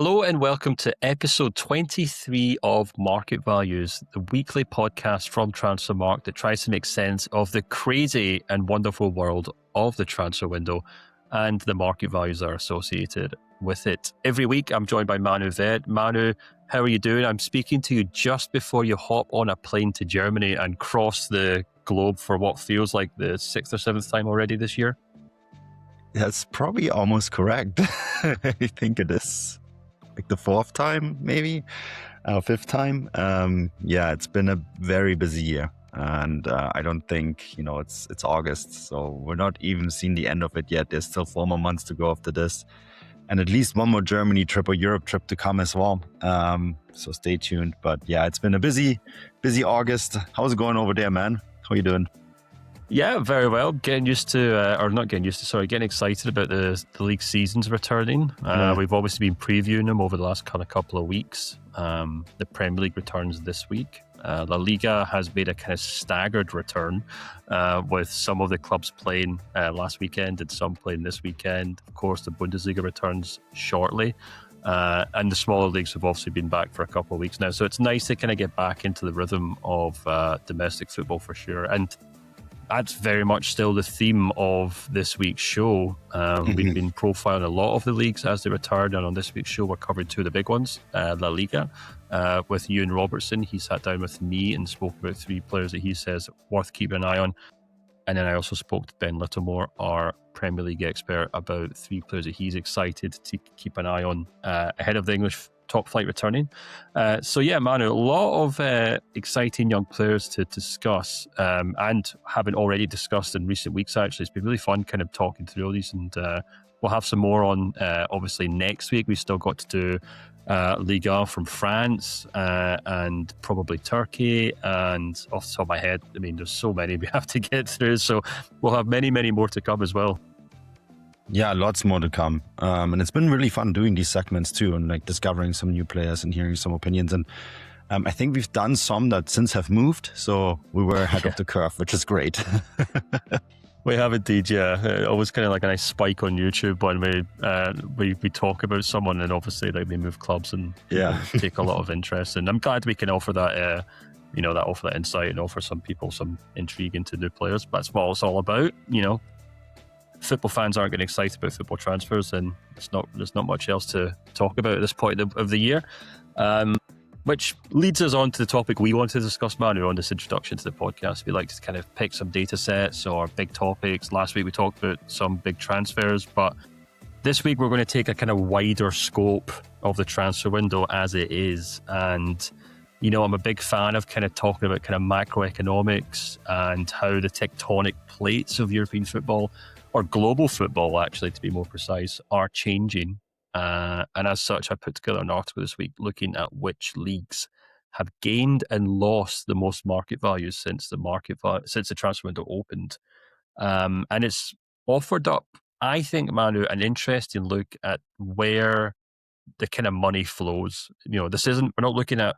Hello and welcome to episode 23 of Market Values, the weekly podcast from Transfermarkt that tries to make sense of the crazy and wonderful world of the transfer window and the market values that are associated with it. Every week, I'm joined by Manu Veth. Manu, how are you doing? I'm speaking to you just before you hop on a plane to Germany and cross the globe for what feels like the 6th or 7th time already this year. That's probably almost correct. I think it is like the 4th time, maybe 5th time. It's been a very busy year, and I don't think it's August, so we're not even seeing the end of it yet. There's still 4 more months to go after this, and at least one more Germany trip or Europe trip to come as well. So stay tuned. But yeah, it's been a busy August. How's it going over there, man? How are you doing? Yeah, very well. Getting excited about the league seasons returning. We've obviously been previewing them over the last couple of weeks. The Premier League returns this week. La Liga has made a kind of staggered return with some of the clubs playing last weekend and some playing this weekend. Of course, the Bundesliga returns shortly. And the smaller leagues have obviously been back for a couple of weeks now. So it's nice to kind of get back into the rhythm of domestic football for sure. And that's very much still the theme of this week's show. We've been profiling a lot of the leagues as they return, and on this week's show, we're covering 2 of the big ones, La Liga, with Euan Robertson. He sat down with me and spoke about 3 players that he says worth keeping an eye on. And then I also spoke to Ben Littlemore, our Premier League expert, about 3 players that he's excited to keep an eye on ahead of the English top flight returning. Manu, a lot of exciting young players to discuss, and having already discussed in recent weeks, actually. It's been really fun kind of talking through all these, and we'll have some more on obviously next week. We've still got to do Liga from France and probably Turkey, and off the top of my head, I mean, there's so many we have to get through, so we'll have many more to come as well. Yeah, lots more to come. And it's been really fun doing these segments too, and like discovering some new players and hearing some opinions. And I think we've done some that since have moved, so we were ahead of the curve, which is great. We have indeed, yeah. Always kind of like a nice spike on YouTube when we talk about someone, and obviously like they move clubs and take a lot of interest. And I'm glad we can offer that, offer that insight and offer some people some intrigue into new players. But that's what it's all about, Football fans aren't getting excited about football transfers, and there's not much else to talk about at this point of the year. Which leads us on to the topic we want to discuss, Manu, on this introduction to the podcast. We like to kind of pick some data sets or big topics. Last week we talked about some big transfers, but this week we're going to take a kind of wider scope of the transfer window as it is. And, I'm a big fan of kind of talking about kind of macroeconomics and how the tectonic plates of European football, or global football actually to be more precise, are changing. And as such, I put together an article this week looking at which leagues have gained and lost the most market values since the transfer window opened. And it's offered up, I think, Manu, an interesting look at where the kind of money flows. We're not looking at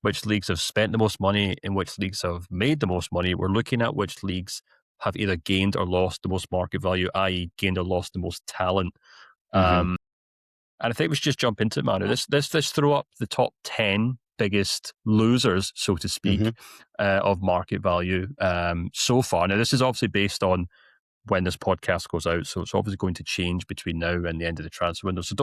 which leagues have spent the most money and which leagues have made the most money. We're looking at which leagues have either gained or lost the most market value, i.e. gained or lost the most talent. And I think we should just jump into it, Manu. Let's throw up the top 10 biggest losers, so to speak, of market value so far. Now, this is obviously based on when this podcast goes out, so it's obviously going to change between now and the end of the transfer window. So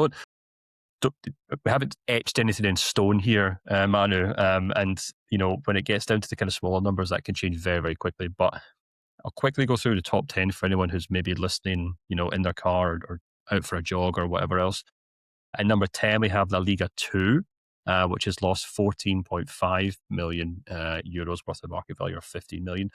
we haven't etched anything in stone here, Manu. And, when it gets down to the kind of smaller numbers, that can change very, very quickly. But I'll quickly go through the top 10 for anyone who's maybe listening, in their car or out for a jog or whatever else. At number 10, we have La Liga 2, which has lost 14.5 million euros worth of market value, or 15 million.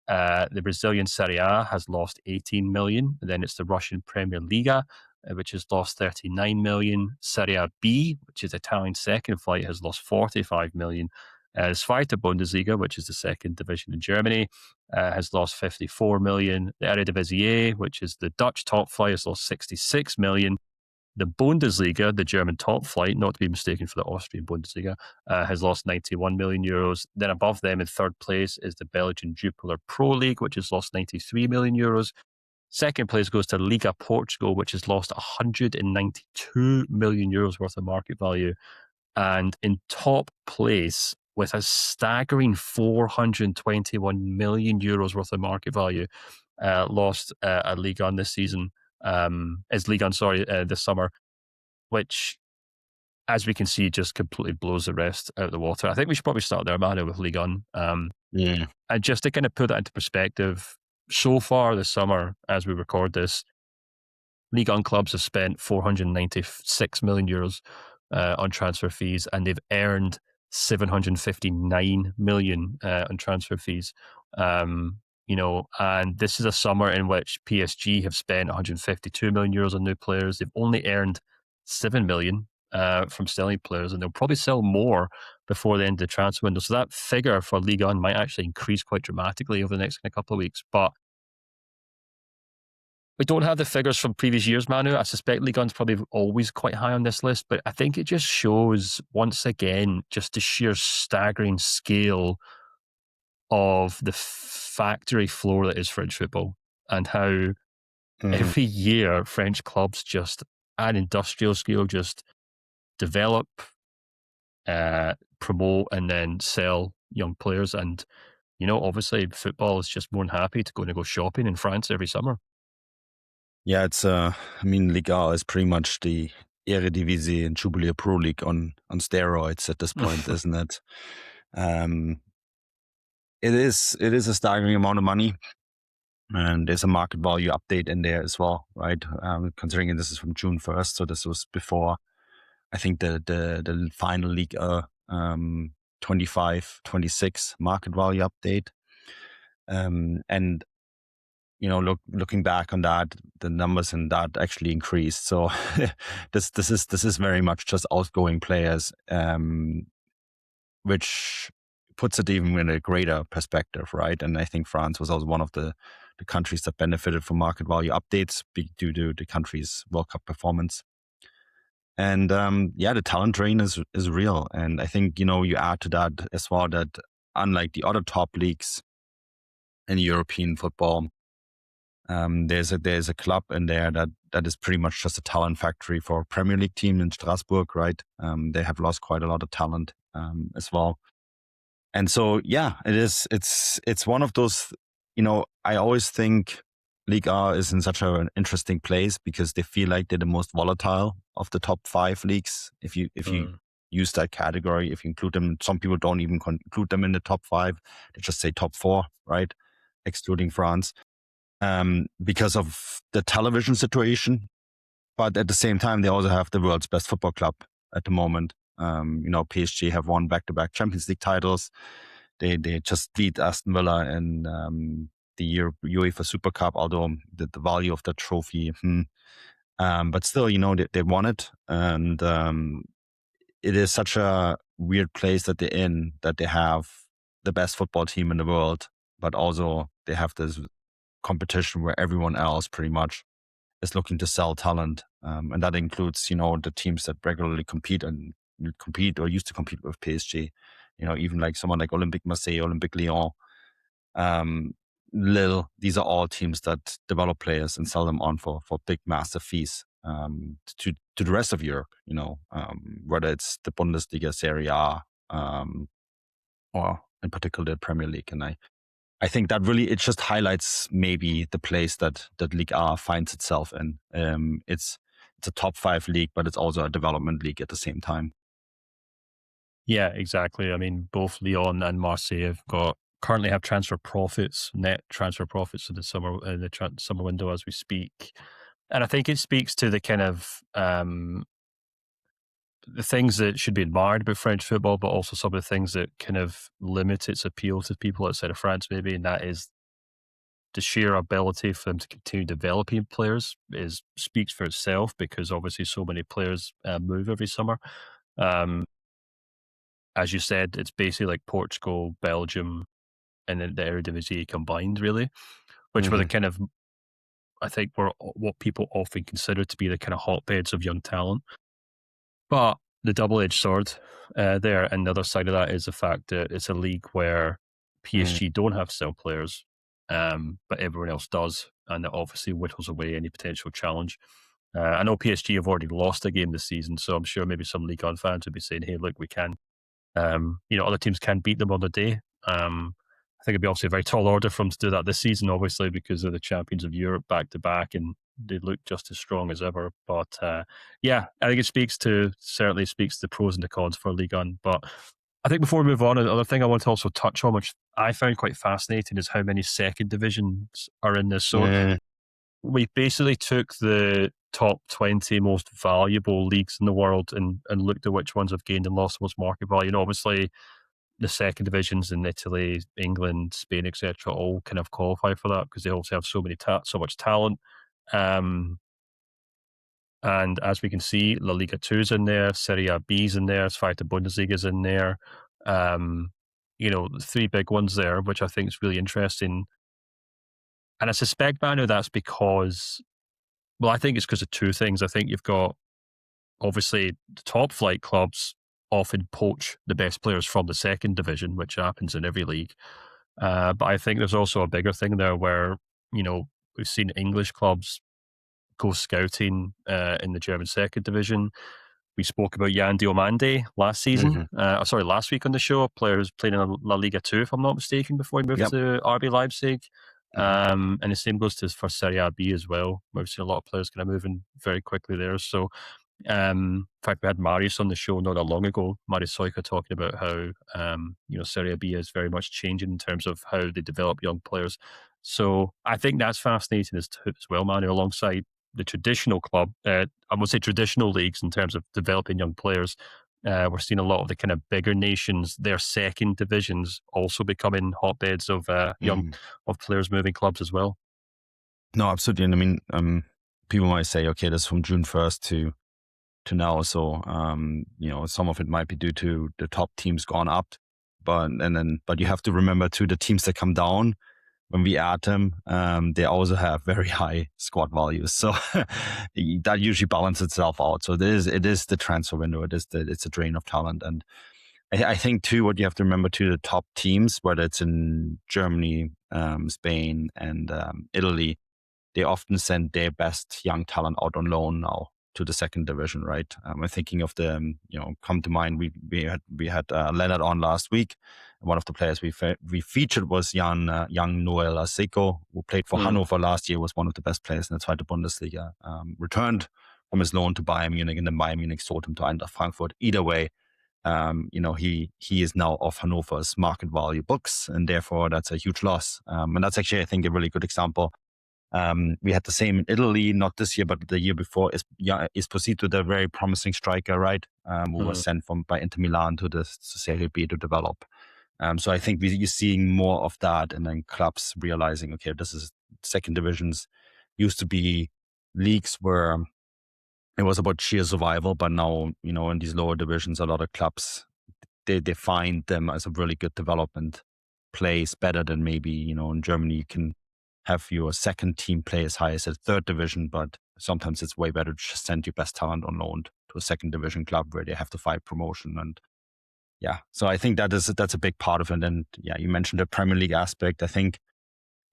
The Brazilian Serie A has lost 18 million. And then it's the Russian Premier Liga, which has lost 39 million. Serie A B, which is Italian second flight, has lost 45 million. The Zweite Bundesliga, which is the second division in Germany, has lost 54 million. The Eredivisie, which is the Dutch top flight, has lost 66 million. The Bundesliga, the German top flight, not to be mistaken for the Austrian Bundesliga, has lost 91 million euros. Then above them in third place is the Belgian Jupiler Pro League, which has lost 93 million euros. Second place goes to Liga Portugal, which has lost 192 million euros worth of market value. And in top place with a staggering 421 million euros worth of market value, lost at Ligue 1 this season, this summer, which, as we can see, just completely blows the rest out of the water. I think we should probably start there, Manuel, with Ligue 1. And just to kind of put that into perspective, so far this summer, as we record this, Ligue 1 clubs have spent 496 million euros on transfer fees, and they've earned 759 million on transfer fees. And this is a summer in which PSG have spent 152 million euros on new players. They've only earned 7 million from selling players, and they'll probably sell more before the end of the transfer window. So that figure for Ligue 1 might actually increase quite dramatically over the next couple of weeks. But we don't have the figures from previous years, Manu. I suspect Ligue 1's probably always quite high on this list, but I think it just shows, once again, just the sheer staggering scale of the factory floor that is French football, and how every year French clubs just, at industrial scale, just develop, promote, and then sell young players. And, obviously football is just more than happy to go shopping in France every summer. Yeah, it's Liga is pretty much the Eredivisie and Jubilee Pro League on steroids at this point, isn't it? It is a staggering amount of money, and there's a market value update in there as well, right? Considering this is from June 1st, so this was before, I think, the final League 25-26 market value update. And looking back on that, the numbers in that actually increased. So this is very much just outgoing players, which puts it even in a greater perspective, right? And I think France was also one of the countries that benefited from market value updates due to the country's World Cup performance. And the talent drain is real. And I think, you add to that as well that unlike the other top leagues in European football, there's a club in there that is pretty much just a talent factory for a Premier League team in Strasbourg, right? They have lost quite a lot of talent as well. And so, it's one of those, I always think Liga is in such an interesting place because they feel like they're the most volatile of the top 5 leagues. If you use that category, if you include them, some people don't even include them in the top 5. They just say top 4, right? Excluding France. Because of the television situation. But at the same time, they also have the world's best football club at the moment. PSG have won back-to-back Champions League titles. They just beat Aston Villa in the UEFA Super Cup, although the value of the trophy, but still, they won it. And it is such a weird place that they're in, that they have the best football team in the world, but also they have this competition where everyone else pretty much is looking to sell talent. And that includes, the teams that regularly compete or used to compete with PSG, even like someone like Olympique Marseille, Olympique Lyon, Lille. These are all teams that develop players and sell them on for big, massive fees to the rest of Europe, whether it's the Bundesliga, Serie A, or in particular the Premier League. And I think that really, it just highlights maybe the place that Ligue A finds itself in. It's a top 5 league, but it's also a development league at the same time. Yeah, exactly. I mean, both Lyon and Marseille currently have net transfer profits for the summer window as we speak. And I think it speaks to the kind of the things that should be admired about French football, but also some of the things that kind of limit its appeal to people outside of France, maybe, and that is the sheer ability for them to continue developing players speaks for itself, because obviously so many players move every summer. As you said, it's basically like Portugal, Belgium, and then the Eredivisie combined, really, which were the kind of, I think, were what people often consider to be the kind of hotbeds of young talent. But the double-edged sword there, and the other side of that is the fact that it's a league where PSG don't have to sell players, but everyone else does, and that obviously whittles away any potential challenge. I know PSG have already lost a game this season, so I'm sure maybe some Ligue 1 fans would be saying, hey, look, we can. Other teams can beat them on the day. I think it'd be obviously a very tall order for them to do that this season, obviously, because they're the champions of Europe back to back and they look just as strong as ever. But I think it certainly speaks to the pros and the cons for Ligue 1. But I think before we move on, another thing I want to also touch on, which I found quite fascinating, is how many second divisions are in this. So we basically took the top 20 most valuable leagues in the world and looked at which ones have gained and lost the most market value. And obviously, the second divisions in Italy, England, Spain, etc., all kind of qualify for that because they also have so much talent. And as we can see, La Liga 2 is in there, Serie A B is in there, Zweite Bundesliga is in there. Three big ones there, which I think is really interesting. And I suspect, Manu, that's because, I think it's because of two things. I think you've got, obviously, the top flight clubs often poach the best players from the second division, which happens in every league. But I think there's also a bigger thing there where, we've seen English clubs go scouting in the German second division. We spoke about Yan Diomande last season. Last week on the show, a player who's playing in La Liga 2, if I'm not mistaken, before he moved to RB Leipzig. And the same goes for Serie A B as well. We've seen a lot of players kind of moving very quickly there. So, in fact, we had Marius on the show not that long ago, Marius Soika, talking about how Serie B is very much changing in terms of how they develop young players. So I think that's fascinating as well, Manu, alongside the traditional traditional leagues in terms of developing young players. We're seeing a lot of the kind of bigger nations, their second divisions also becoming hotbeds of of players moving clubs as well. No, absolutely. And I mean, people might say, okay, that's from June 1st to now. So, some of it might be due to the top teams gone up, but you have to remember too, the teams that come down, when we add them, they also have very high squad values. So that usually balances itself out. So it is the transfer window. It's a drain of talent. And I think too, what you have to remember too, the top teams, whether it's in Germany, Spain and Italy, they often send their best young talent out on loan now to the second division, right? I'm thinking of the, come to mind, we had Leonard on last week. One of the players we featured was young Noel Aseko, who played for Hannover last year, was one of the best players in the Zweite Bundesliga. Returned from his loan to Bayern Munich, and then Bayern Munich sold him to Eintracht Frankfurt. Either way, he is now off Hannover's market value books, and therefore that's a huge loss. And that's actually, I think, a really good example. We had the same in Italy, not this year, but the year before. Esposito, the very promising striker, right? Who was sent by Inter Milan to the Serie B to develop. So I think you're seeing more of that, and then clubs realizing, okay, this is second divisions. Used to be leagues where it was about sheer survival, but now, in these lower divisions, a lot of clubs, they find them as a really good development place, better than maybe, in Germany, you can have your second team play as high as a third division, but sometimes it's way better to just send your best talent on loan to a second division club where they have to fight promotion. And so I think that's a big part of it. And you mentioned the Premier League aspect. I think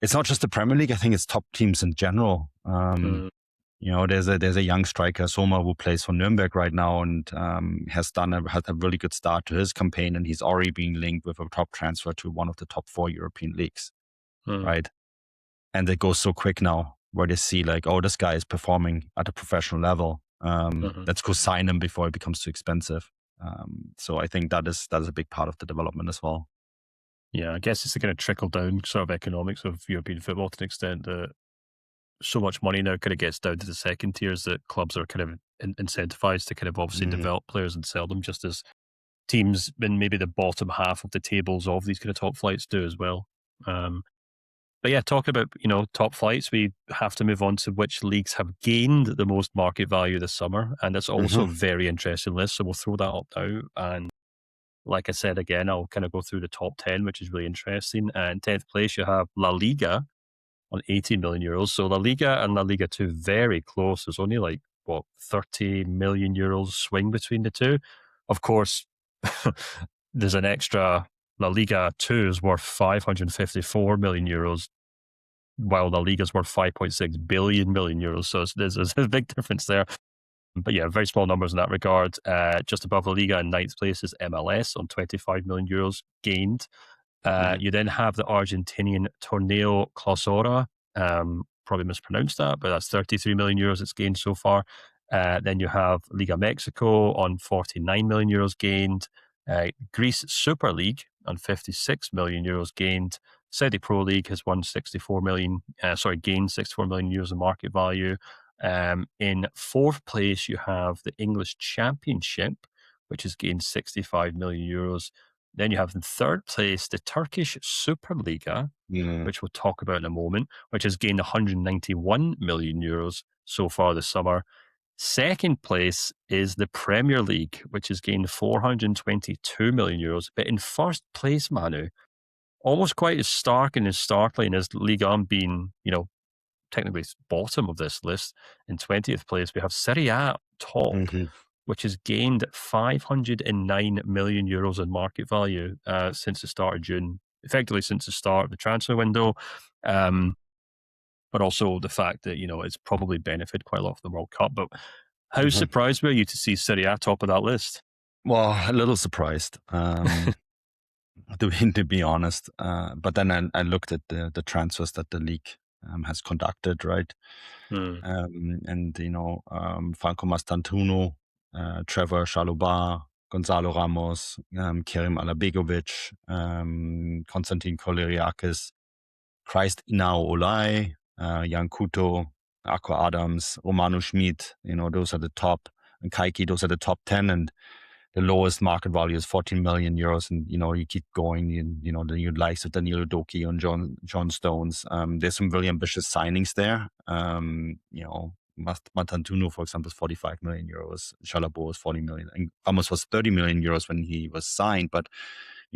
it's not just the Premier League. I think it's top teams in general. There's a young striker, Sommer, who plays for Nuremberg right now and has had a really good start to his campaign, and he's already being linked with a top transfer to one of the top 4 European leagues, right? And it goes so quick now, where they see like, oh, this guy is performing at a professional level. Let's go sign him before it becomes too expensive. So I think that is a big part of the development as well. Yeah, I guess it's the kind of trickle down sort of economics of European football to an extent that so much money now kind of gets down to the second tiers that clubs are kind of incentivized to kind of obviously develop players and sell them, just as teams in maybe the bottom half of the tables of these kind of top flights do as well. But yeah, talking about, top flights, we have to move on to which leagues have gained the most market value this summer. And that's also a very interesting list. So we'll throw that up now. And like I said, again, I'll kind of go through the top 10, which is really interesting. And 10th place, you have La Liga on 18 million euros. So La Liga and La Liga 2 very close. There's only 30 million euros swing between the two. Of course, there's an extra. La Liga 2 is worth 554 million euros. while the Liga is worth 5.6 billion euros. So there's a big difference there. But yeah, very small numbers in that regard. Just above the Liga in ninth place is MLS on 25 million euros gained. You then have the Argentinian Torneo Clausura. Probably mispronounced that, but that's 33 million euros it's gained so far. Then you have Liga Mexico on 49 million euros gained. Greece Super League on 56 million euros gained. Saudi Pro League has won gained 64 million euros in market value. In fourth place, you have the English Championship, which has gained 65 million euros. Then you have in third place the Turkish Superliga, which we'll talk about in a moment, which has gained 191 million euros so far this summer. Second place is the Premier League, which has gained 422 million euros. But in first place, Manu, almost quite as stark and as startling as Ligue 1 being, technically bottom of this list. In 20th place, we have Serie A top, which has gained 509 million euros in market value since the start of June, effectively since the start of the transfer window. But also the fact that, it's probably benefited quite a lot from the World Cup. But how surprised were you to see Serie A top of that list? Well, a little surprised, to be honest. But then I looked at the transfers that the league has conducted, right? And, Franco Mastantuono, Trevor Chalobah, Gonzalo Ramos, Kerim Alabegovic, Konstantin Koleriakis, Christ Inao Olai, Jan Kuto, Akko Adams, Romano Schmid, those are the top, and Kaiki, those are the top 10, and the lowest market value is 14 million euros. And, you keep going, the new likes of Daniel Udoki and John Stones. There's some really ambitious signings there. Matantuono, for example, is 45 million euros. Chalobah is 40 million. And Ramos was 30 million euros when he was signed, but,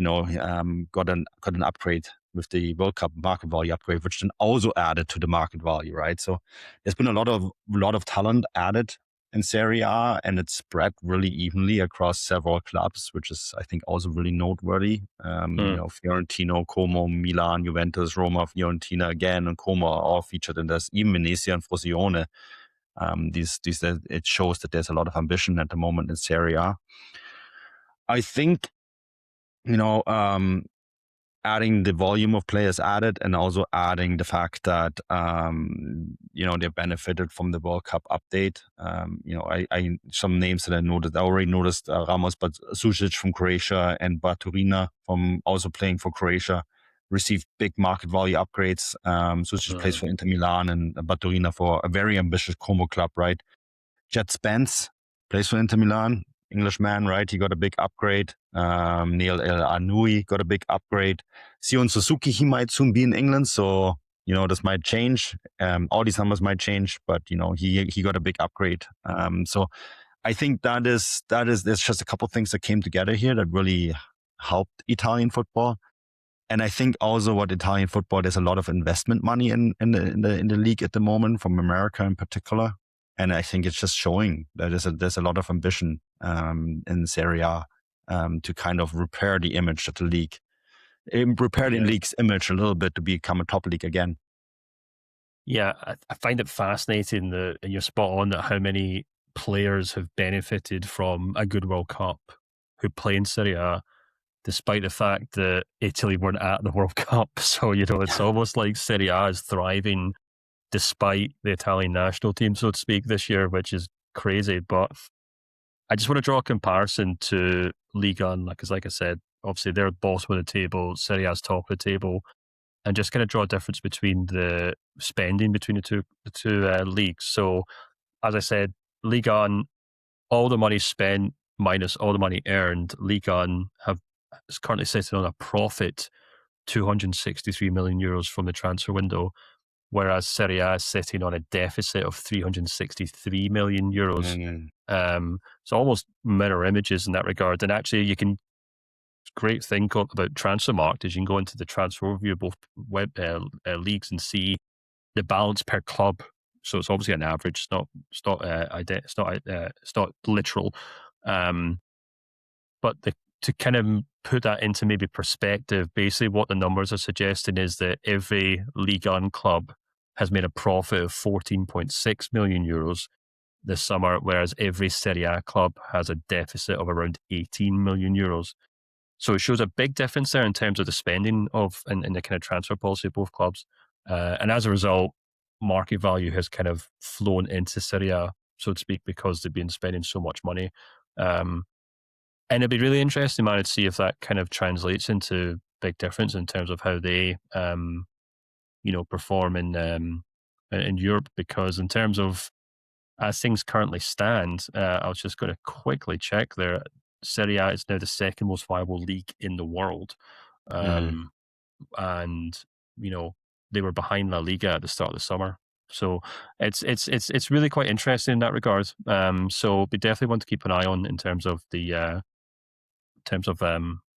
got an upgrade with the World Cup market value upgrade, which then also added to the market value, right? So there's been a lot of talent added in Serie A, and it's spread really evenly across several clubs, which is, I think, also really noteworthy. Fiorentino, Como, Milan, Juventus, Roma, Fiorentina again, and Como are all featured in this. Even Venezia and Frosinone. It shows that there's a lot of ambition at the moment in Serie A. I think, adding the volume of players added, and also adding the fact that they benefited from the World Cup update. I some names that I already noticed Ramos, but Sušić from Croatia and Baturina from also playing for Croatia received big market value upgrades. Sušić plays for Inter Milan and Baturina for a very ambitious Como club, right? Jet Spence plays for Inter Milan. Englishman, right? He got a big upgrade. Neil El Anui got a big upgrade. Sion Suzuki, he might soon be in England, so this might change. All these numbers might change, but he got a big upgrade. So I think there's just a couple of things that came together here that really helped Italian football. And I think also what Italian football, there's a lot of investment money in the league at the moment, from America in particular. And I think it's just showing that there's a lot of ambition in Serie A to kind of repair the image of the league, repair the league's image a little bit to become a top league again. Yeah, I find it fascinating and you're spot on that how many players have benefited from a good World Cup who play in Serie A, despite the fact that Italy weren't at the World Cup. So, it's almost like Serie A is thriving despite the Italian national team, so to speak, this year, which is crazy. But I just want to draw a comparison to Liga, because like I said, obviously they're bottom of the table, Serie A's top of the table, and just kind of draw a difference between the spending between the two leagues. So, as I said, Liga, all the money spent minus all the money earned, Liga is currently sitting on a profit, 263 million euros from the transfer window, whereas Serie A is sitting on a deficit of 363 million euros. So almost mirror images in that regard. And actually, great thing about Transfermarkt is you can go into the transfer overview of both leagues and see the balance per club. So it's obviously an average. It's not literal. But to kind of put that into maybe perspective, basically what the numbers are suggesting is that every Ligue club has made a profit of 14.6 million euros this summer, whereas every Serie A club has a deficit of around 18 million euros. So it shows a big difference there in terms of the spending in the kind of transfer policy of both clubs. And as a result, market value has kind of flown into Serie A, so to speak, because they've been spending so much money. And it'd be really interesting, man, to see if that kind of translates into big difference in terms of how they, perform in Europe. Because in terms of as things currently stand, I was just going to quickly check there. Serie A is now the second most viable league in the world, and they were behind La Liga at the start of the summer. So it's really quite interesting in that regard. So we definitely want to keep an eye on in terms of the.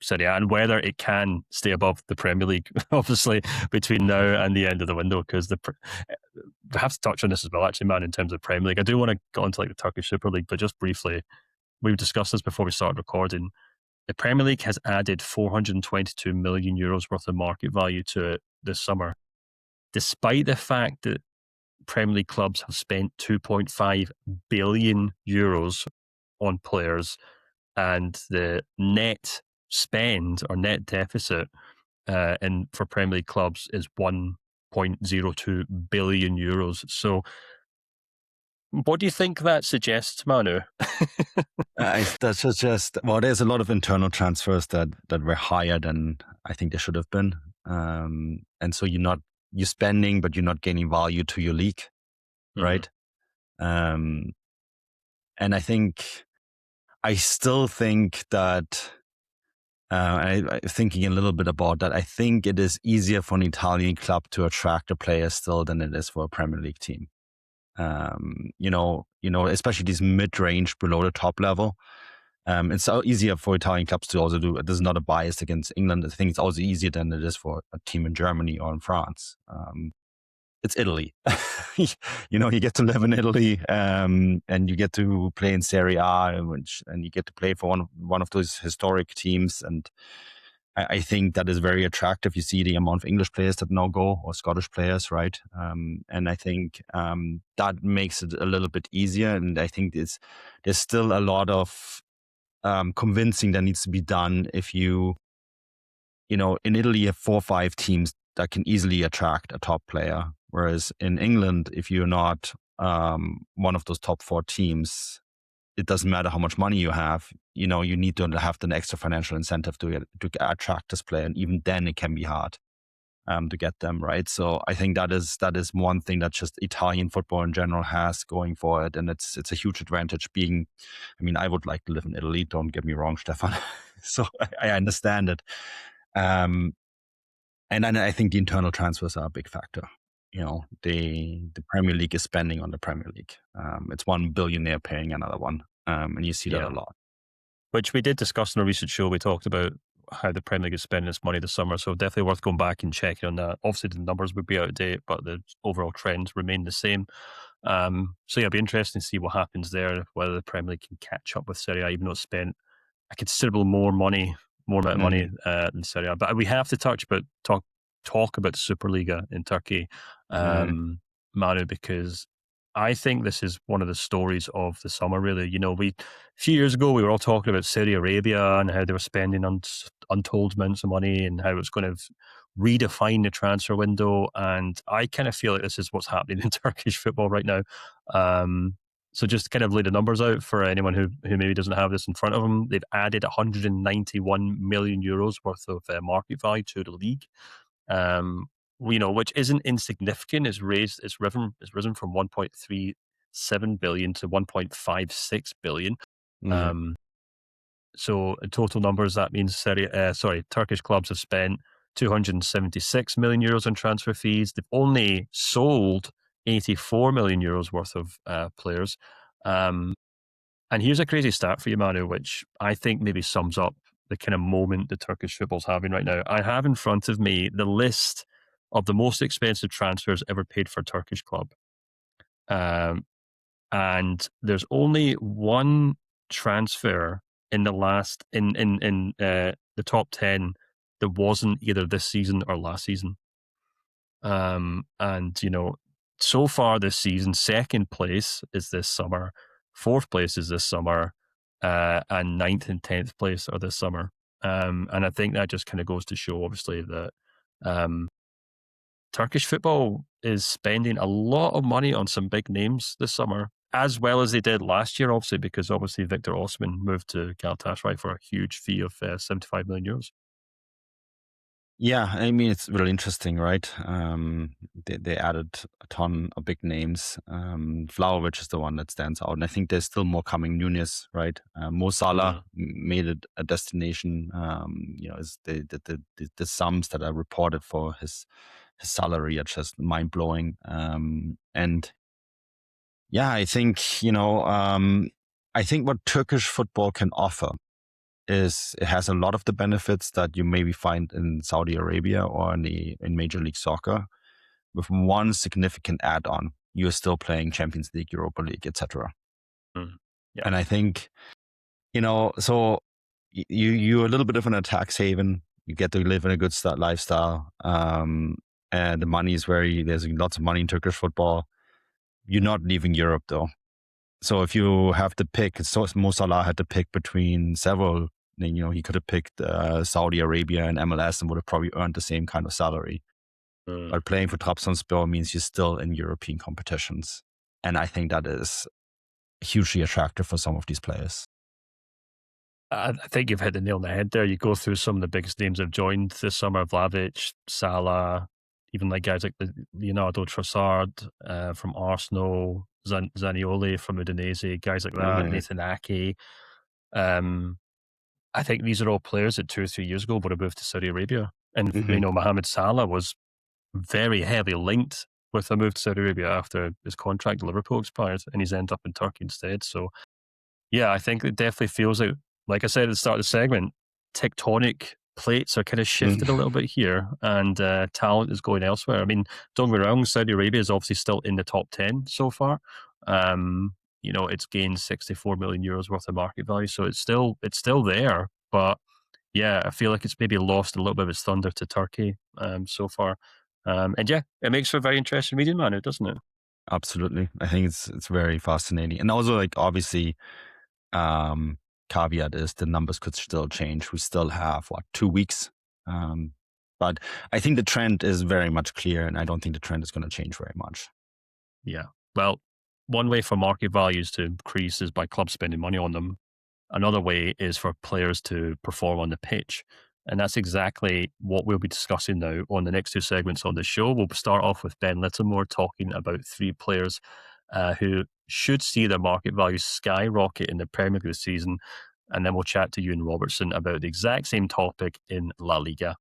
Serie A and whether it can stay above the Premier League, obviously, between now and the end of the window, because we have to touch on this as well, actually, man, in terms of Premier League. I do want to go into like the Turkish Super League, but just briefly, we've discussed this before we started recording. The Premier League has added 422 million euros worth of market value to it this summer, despite the fact that Premier League clubs have spent 2.5 billion euros on players, and the net spend or net deficit for Premier League clubs is 1.02 billion euros. So what do you think that suggests, Manu? That suggests, well, there's a lot of internal transfers that were higher than I think they should have been. And so you're spending, but you're not gaining value to your league, right? And I still think that, thinking a little bit about that, I think it is easier for an Italian club to attract a player still than it is for a Premier League team. Especially these mid-range below the top level. It's so easier for Italian clubs to also do. This is not a bias against England. I think it's also easier than it is for a team in Germany or in France. It's Italy. You get to live in Italy, and you get to play in Serie A, and you get to play for one of those historic teams. And I think that is very attractive. You see the amount of English players that now go, or Scottish players, right? And I think that makes it a little bit easier. And I think there's still a lot of convincing that needs to be done. If in Italy you have 4 or 5 teams that can easily attract a top player. Whereas in England, if you're not one of those top 4 teams, it doesn't matter how much money you have. You need to have the extra financial incentive to attract this player, and even then it can be hard to get them, right. So I think that is one thing that just Italian football in general has going for it, and it's a huge advantage. I would like to live in Italy. Don't get me wrong, Stefan. So I understand it, and then I think the internal transfers are a big factor. The Premier League is spending on the Premier League. It's one billionaire paying another one, and you see that a lot. Which we did discuss in a recent show. We talked about how the Premier League is spending its money this summer, so definitely worth going back and checking on that. Obviously, the numbers would be out of date, but the overall trends remain the same. It'll be interesting to see what happens there, whether the Premier League can catch up with Serie A, even though it's spent a considerable more amount of money than Serie A. But we have to talk about the Superliga in Turkey, Manu, because I think this is one of the stories of the summer, really. A few years ago, we were all talking about Saudi Arabia and how they were spending untold amounts of money and how it's going to redefine the transfer window. And I kind of feel like this is what's happening in Turkish football right now. So just to kind of lay the numbers out for anyone who maybe doesn't have this in front of them, they've added 191 million euros worth of market value to the league. Which isn't insignificant. It's risen from 1.37 billion to 1.56 billion. So in total numbers, that means Turkish clubs have spent 276 million euros on transfer fees. They've only sold 84 million euros worth of players. And here's a crazy stat for you, Manu, which I think maybe sums up the kind of moment the Turkish football's having right now. I have in front of me the list of the most expensive transfers ever paid for a Turkish club. And there's only one transfer in the top 10 that wasn't either this season or last season. And so far this season, second place is this summer, fourth place is this summer, and ninth and 10th place are this summer. And I think that just kind of goes to show, obviously, that Turkish football is spending a lot of money on some big names this summer, as well as they did last year, obviously, because obviously Victor Osimhen moved to Galatasaray for a huge fee of 75 million euros. Yeah, I mean, it's really interesting, right? They added a ton of big names. Vlahovic is the one that stands out. And I think there's still more coming. Nunez, right? Mo Salah made it a destination. Is the sums that are reported for his salary are just mind-blowing. And yeah, I think, I think what Turkish football can offer is it has a lot of the benefits that you maybe find in Saudi Arabia or in Major League Soccer, with one significant add-on: you're still playing Champions League, Europa League, etc. Yeah. And I think, so you're a little bit of a tax haven. You get to live in a good lifestyle, and the money is there's lots of money in Turkish football. You're not leaving Europe though. So if you have to pick, Mo Salah had to pick between several. He could have picked Saudi Arabia and MLS and would have probably earned the same kind of salary. But playing for Trabzonspor means you're still in European competitions. And I think that is hugely attractive for some of these players. I think you've hit the nail on the head there. You go through some of the biggest names have joined this summer: Vlahovic, Salah, even like guys like Leonardo Trossard from Arsenal, Zaniolo from Udinese, guys like that, Nathan Ake. I think these are all players that 2 or 3 years ago would have moved to Saudi Arabia. And, Mohamed Salah was very heavily linked with a move to Saudi Arabia after his contract at Liverpool expired, and he's ended up in Turkey instead. So, yeah, I think it definitely feels like I said at the start of the segment, tectonic plates are kind of shifted a little bit here, and talent is going elsewhere. I mean, don't get me wrong, Saudi Arabia is obviously still in the top 10 so far. It's gained 64 million euros worth of market value, so it's still there. But yeah, I feel like it's maybe lost a little bit of its thunder to Turkey so far. And yeah, it makes for a very interesting reading, man, doesn't it? Absolutely. I think it's very fascinating. And also, obviously, caveat is the numbers could still change. We still have 2 weeks. But I think the trend is very much clear, and I don't think the trend is going to change very much. Yeah. Well, one way for market values to increase is by clubs spending money on them. Another way is for players to perform on the pitch. And that's exactly what we'll be discussing now on the next 2 segments on the show. We'll start off with Ben Littlemore talking about 3 players who should see their market value skyrocket in the Premier League this season. And then we'll chat to Euan Robertson about the exact same topic in La Liga.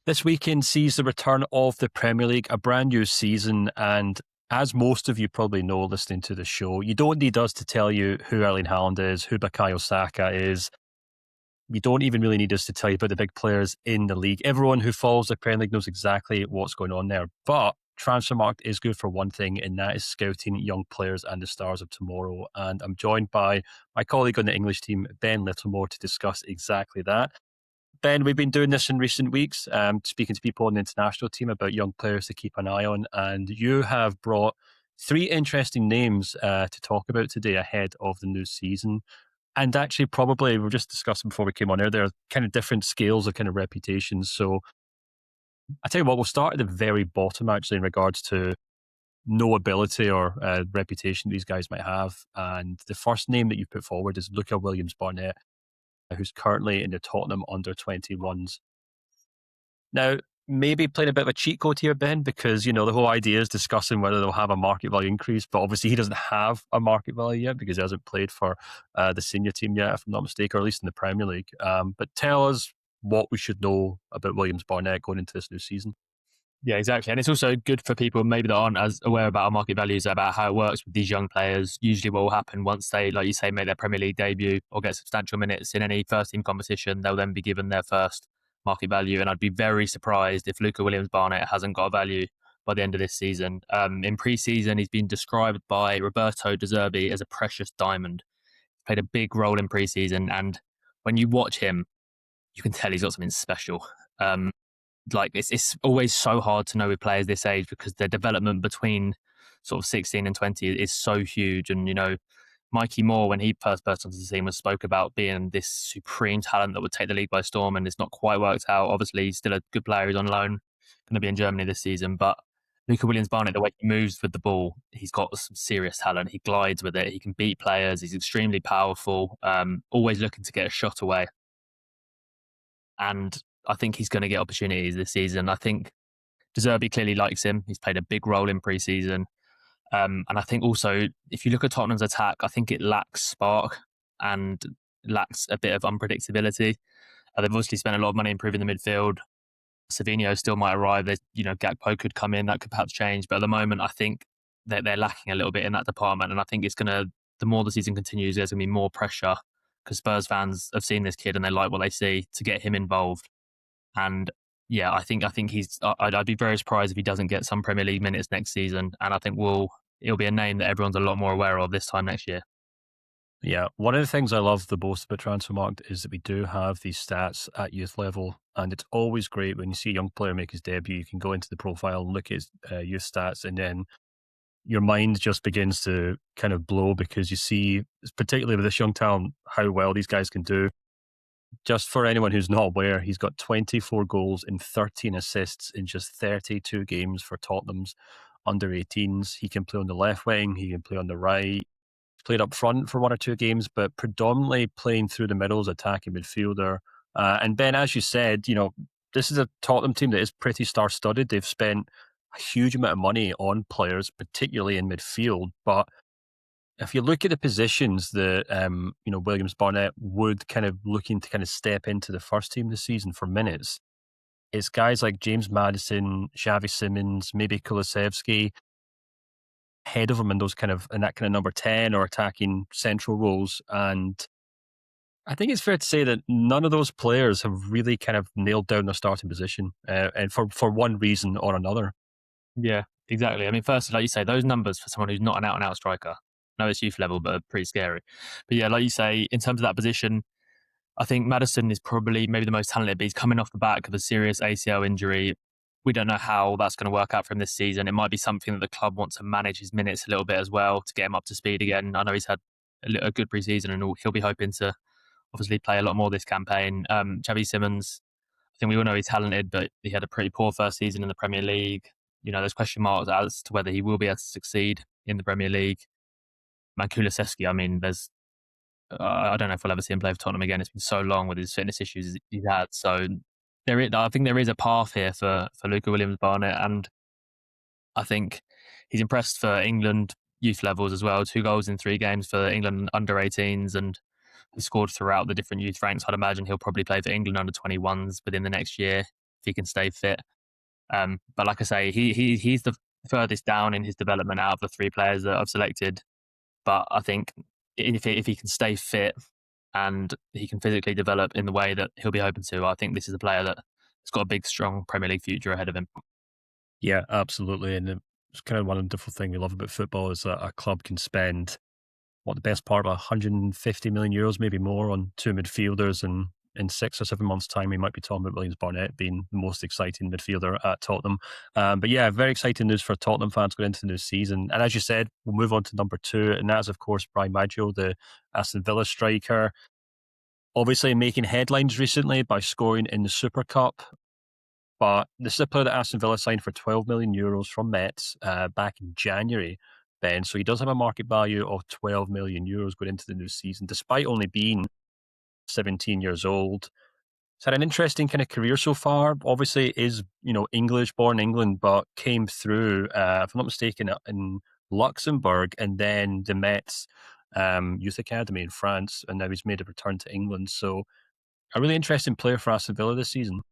This weekend sees the return of the Premier League, a brand new season, and as most of you probably know listening to the show, you don't need us to tell you who Erling Haaland is, who Bukayo Saka is. You don't even really need us to tell you about the big players in the league. Everyone who follows the Premier League knows exactly what's going on there. But Transfermarkt is good for one thing, and that is scouting young players and the stars of tomorrow. And I'm joined by my colleague on the English team, Ben Littlemore, to discuss exactly that. Ben, we've been doing this in recent weeks, speaking to people on the international team about young players to keep an eye on, and you have brought 3 interesting names to talk about today ahead of the new season. And actually, probably, we were just discussing before we came on air, there are kind of different scales of kind of reputations. So I tell you what, we'll start at the very bottom, actually, in regards to knowability or reputation these guys might have. And the first name that you put forward is Luca Williams-Barnett, who's currently in the Tottenham under-21s. Now, maybe playing a bit of a cheat code here, Ben, because, the whole idea is discussing whether they'll have a market value increase, but obviously he doesn't have a market value yet because he hasn't played for the senior team yet, if I'm not mistaken, or at least in the Premier League. But tell us what we should know about Williams-Barnett going into this new season. Yeah, exactly. And it's also good for people maybe that aren't as aware about our market values, about how it works with these young players. Usually what will happen once they, like you say, make their Premier League debut or get substantial minutes in any first team competition, they'll then be given their first market value, and I'd be very surprised if Luca Williams-Barnett hasn't got a value by the end of this season. In pre-season, he's been described by Roberto De Zerbi as a precious diamond. He's played a big role in pre-season, and when you watch him, you can tell he's got something special. It's always so hard to know with players this age because their development between sort of 16 and 20 is so huge. And, Mikey Moore, when he first burst onto the scene, spoke about being this supreme talent that would take the league by storm, and it's not quite worked out. Obviously, he's still a good player. He's on loan, going to be in Germany this season. But Luca Williams-Barnett, the way he moves with the ball, he's got some serious talent. He glides with it. He can beat players. He's extremely powerful, always looking to get a shot away. And I think he's going to get opportunities this season. I think De Zerbi clearly likes him. He's played a big role in pre-season. And I think also, if you look at Tottenham's attack, I think it lacks spark and lacks a bit of unpredictability. They've obviously spent a lot of money improving the midfield. Savinho still might arrive. Gakpo could come in. That could perhaps change. But at the moment, I think that they're lacking a little bit in that department. And I think the more the season continues, there's going to be more pressure because Spurs fans have seen this kid and they like what they see to get him involved. And yeah, I think I'd be very surprised if he doesn't get some Premier League minutes next season. And I think it'll be a name that everyone's a lot more aware of this time next year. Yeah, one of the things I love the most about Transfermarkt is that we do have these stats at youth level, and it's always great when you see a young player make his debut. You can go into the profile and look at his youth stats, and then your mind just begins to kind of blow because you see, particularly with this young talent, how well these guys can do. Just for anyone who's not aware, he's got 24 goals and 13 assists in just 32 games for Tottenham's under-18s. He can play on the left wing, he can play on the right, played up front for one or two games, but predominantly playing through the middle as attacking midfielder. And Ben, as you said, this is a Tottenham team that is pretty star-studded. They've spent a huge amount of money on players, particularly in midfield, but if you look at the positions that Williams-Barnett would kind of looking to kind of step into the first team this season for minutes, it's guys like James Maddison, Xavi Simons, maybe Kulusevski, head of him in that kind of number 10 or attacking central roles. And I think it's fair to say that none of those players have really kind of nailed down their starting position, and for one reason or another. Yeah, exactly. I mean, first, like you say, those numbers for someone who's not an out-and-out striker, no, it's youth level, but pretty scary. But yeah, like you say, in terms of that position, I think Maddison is probably maybe the most talented, but he's coming off the back of a serious ACL injury. We don't know how that's going to work out for him this season. It might be something that the club wants to manage his minutes a little bit as well to get him up to speed again. I know he's had a good pre-season and he'll be hoping to obviously play a lot more this campaign. Xavi Simons, I think we all know he's talented, but he had a pretty poor first season in the Premier League. There's question marks as to whether he will be able to succeed in the Premier League. Kulusevski, I mean, I don't know if we'll ever see him play for Tottenham again. It's been so long with his fitness issues he's had. So I think there is a path here for Luca Williams-Barnett, and I think he's impressed for England youth levels as well. 2 goals in 3 games for England under-18s, and he scored throughout the different youth ranks. I'd imagine he'll probably play for England under-21s within the next year if he can stay fit. But like I say, he's the furthest down in his development out of the 3 players that I've selected. But I think if he can stay fit and he can physically develop in the way that he'll be hoping to, I think this is a player that has got a big, strong Premier League future ahead of him. Yeah, absolutely. And it's kind of one wonderful thing we love about football is that a club can spend the best part of 150 million euros, maybe more, on 2 midfielders, and in 6 or 7 months' time, we might be talking about Williams-Barnett being the most exciting midfielder at Tottenham. But yeah, very exciting news for Tottenham fans going into the new season. And as you said, we'll move on to number 2, and that is, of course, Brian Madjo, the Aston Villa striker. Obviously making headlines recently by scoring in the Super Cup. But this is a player that Aston Villa signed for 12 million euros from Metz back in January, Ben. So he does have a market value of 12 million euros going into the new season, despite only being 17 years old. He's had an interesting kind of career so far. Obviously is, English, born in England, but came through, if I'm not mistaken, in Luxembourg and then the Metz Youth Academy in France, and now he's made a return to England. So a really interesting player for Aston Villa this season.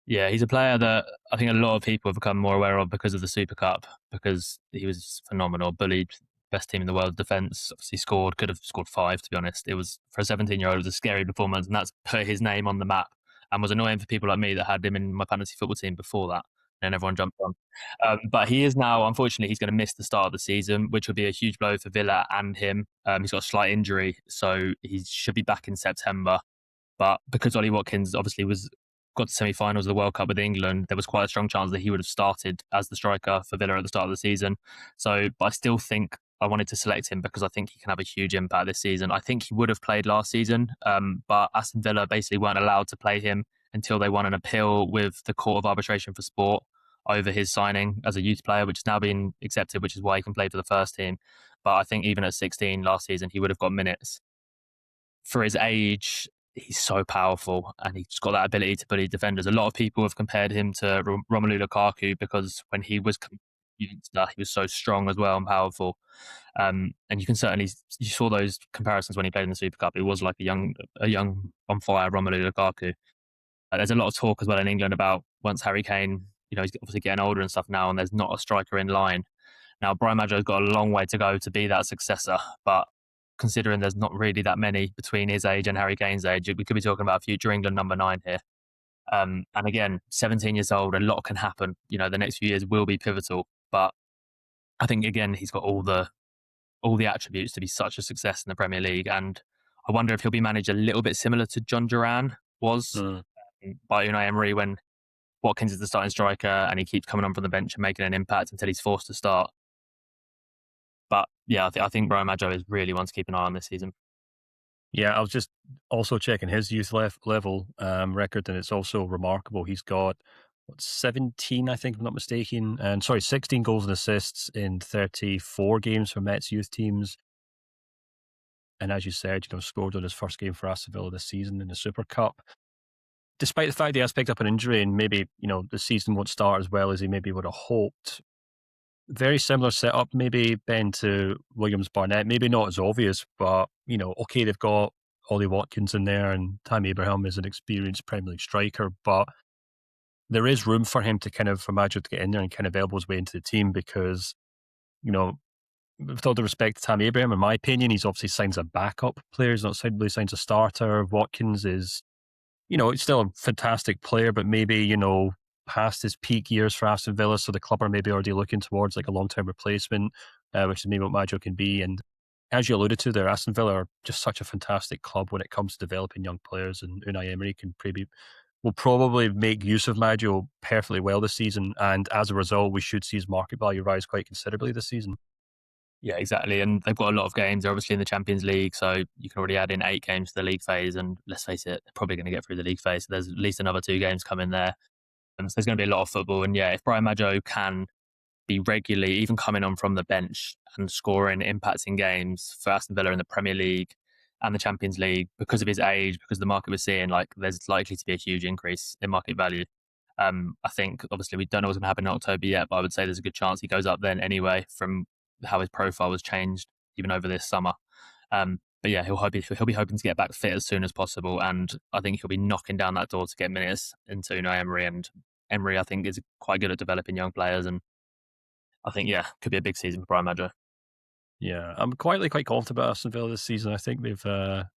Yeah, he's a player that I think a lot of people have become more aware of because of the Super Cup, because he was phenomenal, bullied, best team in the world defence, obviously could have scored 5, to be honest. It was, for a 17-year-old, it was a scary performance, and that's put his name on the map and was annoying for people like me that had him in my fantasy football team before that. And everyone jumped on. But he is now, unfortunately, he's going to miss the start of the season, which will be a huge blow for Villa and him. He's got a slight injury, so he should be back in September. But because Ollie Watkins obviously got to semi-finals of the World Cup with England, there was quite a strong chance that he would have started as the striker for Villa at the start of the season. So, but I still think I wanted to select him because I think he can have a huge impact this season. I think he would have played last season, but Aston Villa basically weren't allowed to play him until they won an appeal with the Court of Arbitration for Sport over his signing as a youth player, which has now been accepted, which is why he can play for the first team. But I think even at 16 last season, he would have got minutes. For his age, he's so powerful and he's got that ability to bully defenders. A lot of people have compared him to Romelu Lukaku because when he was he was so strong as well and powerful. And you saw those comparisons when he played in the Super Cup. It was like a young on fire Romelu Lukaku. There's a lot of talk as well in England about once Harry Kane, he's obviously getting older and stuff now, and there's not a striker in line. Now, Brian Madjo's got a long way to go to be that successor, but considering there's not really that many between his age and Harry Kane's age, we could be talking about a future England number 9 here. And again, 17 years old, a lot can happen. The next few years will be pivotal, but I think again he's got all the attributes to be such a success in the Premier League, and I wonder if he'll be managed a little bit similar to John Duran was by Unai Emery when Watkins is the starting striker and he keeps coming on from the bench and making an impact until he's forced to start. But yeah, I think Brian Madjo is really one to keep an eye on this season. Yeah, I was just also checking his youth level record, and it's also remarkable. He's got 17, I think, if I'm not mistaken, and 16 goals and assists in 34 games for Met's youth teams. And as you said, scored on his first game for Aston Villa this season in the Super Cup. Despite the fact he has picked up an injury and maybe, the season won't start as well as he maybe would have hoped. Very similar setup, maybe, Ben, to Williams-Barnett. Maybe not as obvious, but, okay, they've got Ollie Watkins in there and Tammy Abraham is an experienced Premier League striker, but there is room for him to for Madjo to get in there and kind of elbow his way into the team because, with all the respect to Tammy Abraham, in my opinion, he's obviously signs a backup player. He's not really signs a starter. Watkins is, he's still a fantastic player, but maybe, past his peak years for Aston Villa, so the club are maybe already looking towards like a long-term replacement, which is maybe what Madjo can be. And as you alluded to there, Aston Villa are just such a fantastic club when it comes to developing young players, and Unai Emery will probably make use of Madjo perfectly well this season, and as a result, we should see his market value rise quite considerably this season. Yeah, exactly. And they've got a lot of games. They're obviously in the Champions League, so you can already add in 8 games to the league phase. And let's face it, they're probably going to get through the league phase. So there's at least another 2 games coming there. So there's going to be a lot of football. And yeah, if Brian Madjo can be regularly, even coming on from the bench and scoring, impacting games for Aston Villa in the Premier League and the Champions League, because of his age, because the market we're seeing, there's likely to be a huge increase in market value. I think, obviously, we don't know what's going to happen in October yet, but I would say there's a good chance he goes up then anyway from how his profile was changed even over this summer. But yeah, he'll be hoping to get back fit as soon as possible, and I think he'll be knocking down that door to get minutes into Unai Emery. And Emery, I think, is quite good at developing young players, and I think could be a big season for Brian Madjo. Yeah, I'm quite confident about Aston Villa this season. I think they're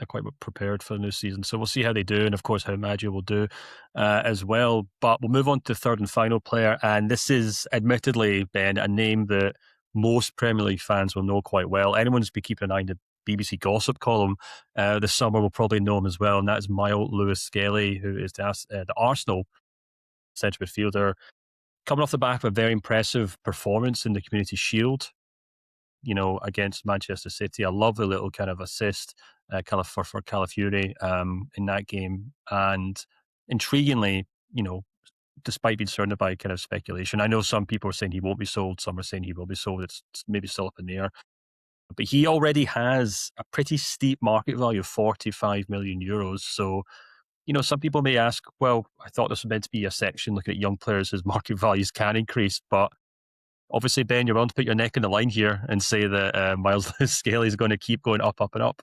quite prepared for the new season. So we'll see how they do, and of course how Madjo will do as well. But we'll move on to the third and final player, and this is admittedly, Ben, a name that most Premier League fans will know quite well. Anyone who's been keeping an eye on the BBC gossip column this summer will probably know him as well, and that is Myles Lewis-Skelly, who is the Arsenal central midfielder, coming off the back of a very impressive performance in the Community Shield, against Manchester City. I love the little kind of assist for Calafiori in that game. And intriguingly, despite being surrounded by kind of speculation, I know some people are saying he won't be sold, some are saying he will be sold. It's maybe still up in the air. But he already has a pretty steep market value of 45 million euros. So, some people may ask, well, I thought this was meant to be a section looking at young players whose market values can increase, but obviously, Ben, you're willing to put your neck in the line here and say that Myles Lewis-Skelly is going to keep going up, up and up.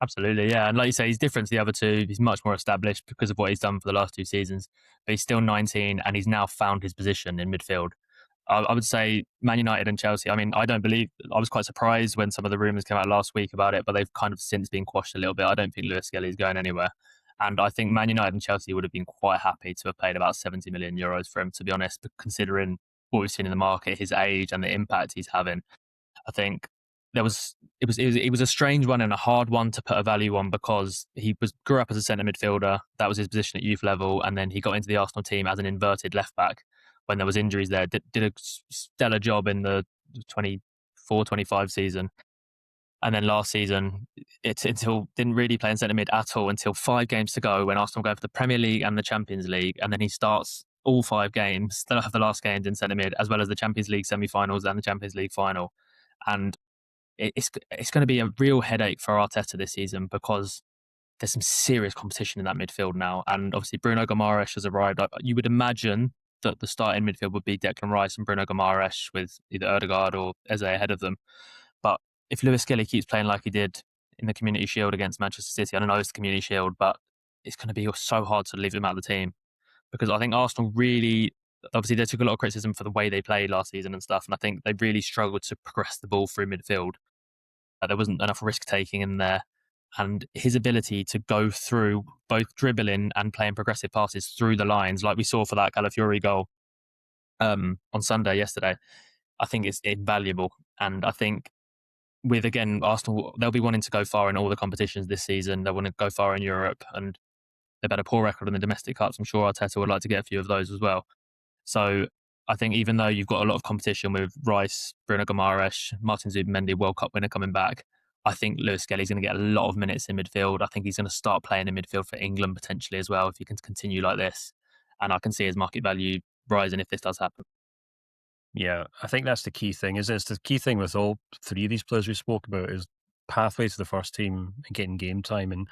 Absolutely, yeah. And like you say, he's different to the other two. He's much more established because of what he's done for the last 2 seasons. But he's still 19 and he's now found his position in midfield. I would say Man United and Chelsea, I was quite surprised when some of the rumours came out last week about it, but they've kind of since been quashed a little bit. I don't think Lewis-Skelly is going anywhere. And I think Man United and Chelsea would have been quite happy to have paid about 70 million euros for him, to be honest, but considering what we've seen in the market, his age and the impact he's having. I think it was a strange one and a hard one to put a value on, because he grew up as a centre midfielder. That was his position at youth level, and then he got into the Arsenal team as an inverted left back when there was injuries there. Did a stellar job in the 24-25 season. And then last season, didn't really play in centre mid at all until 5 games to go when Arsenal go for the Premier League and the Champions League. And then he starts all 5 games, they'll have the last games in centre mid, as well as the Champions League semi-finals and the Champions League final. And it's going to be a real headache for Arteta this season, because there's some serious competition in that midfield now. And obviously Bruno Guimaraes has arrived. You would imagine that the starting midfield would be Declan Rice and Bruno Guimaraes with either Odegaard or Eze ahead of them. But if Lewis-Skelly keeps playing like he did in the Community Shield against Manchester City, I don't know it's the Community Shield, but it's going to be so hard to leave him out of the team, because I think Arsenal really, obviously they took a lot of criticism for the way they played last season and stuff, and I think they really struggled to progress the ball through midfield. There wasn't enough risk-taking in there, and his ability to go through both dribbling and playing progressive passes through the lines, like we saw for that Calafiori goal on Sunday yesterday, I think it's invaluable. And I think with, again, Arsenal, they'll be wanting to go far in all the competitions this season. They want to go far in Europe, and they've had a poor record in the domestic cups. I'm sure Arteta would like to get a few of those as well. So I think even though you've got a lot of competition with Rice, Bruno Guimaraes, Martin Zubimendi, World Cup winner coming back, I think Lewis-Skelly's going to get a lot of minutes in midfield. I think he's going to start playing in midfield for England potentially as well if he can continue like this. And I can see his market value rising if this does happen. Yeah, I think that's the key thing. It's the key thing with all 3 of these players we spoke about is pathway to the first team and getting game time. And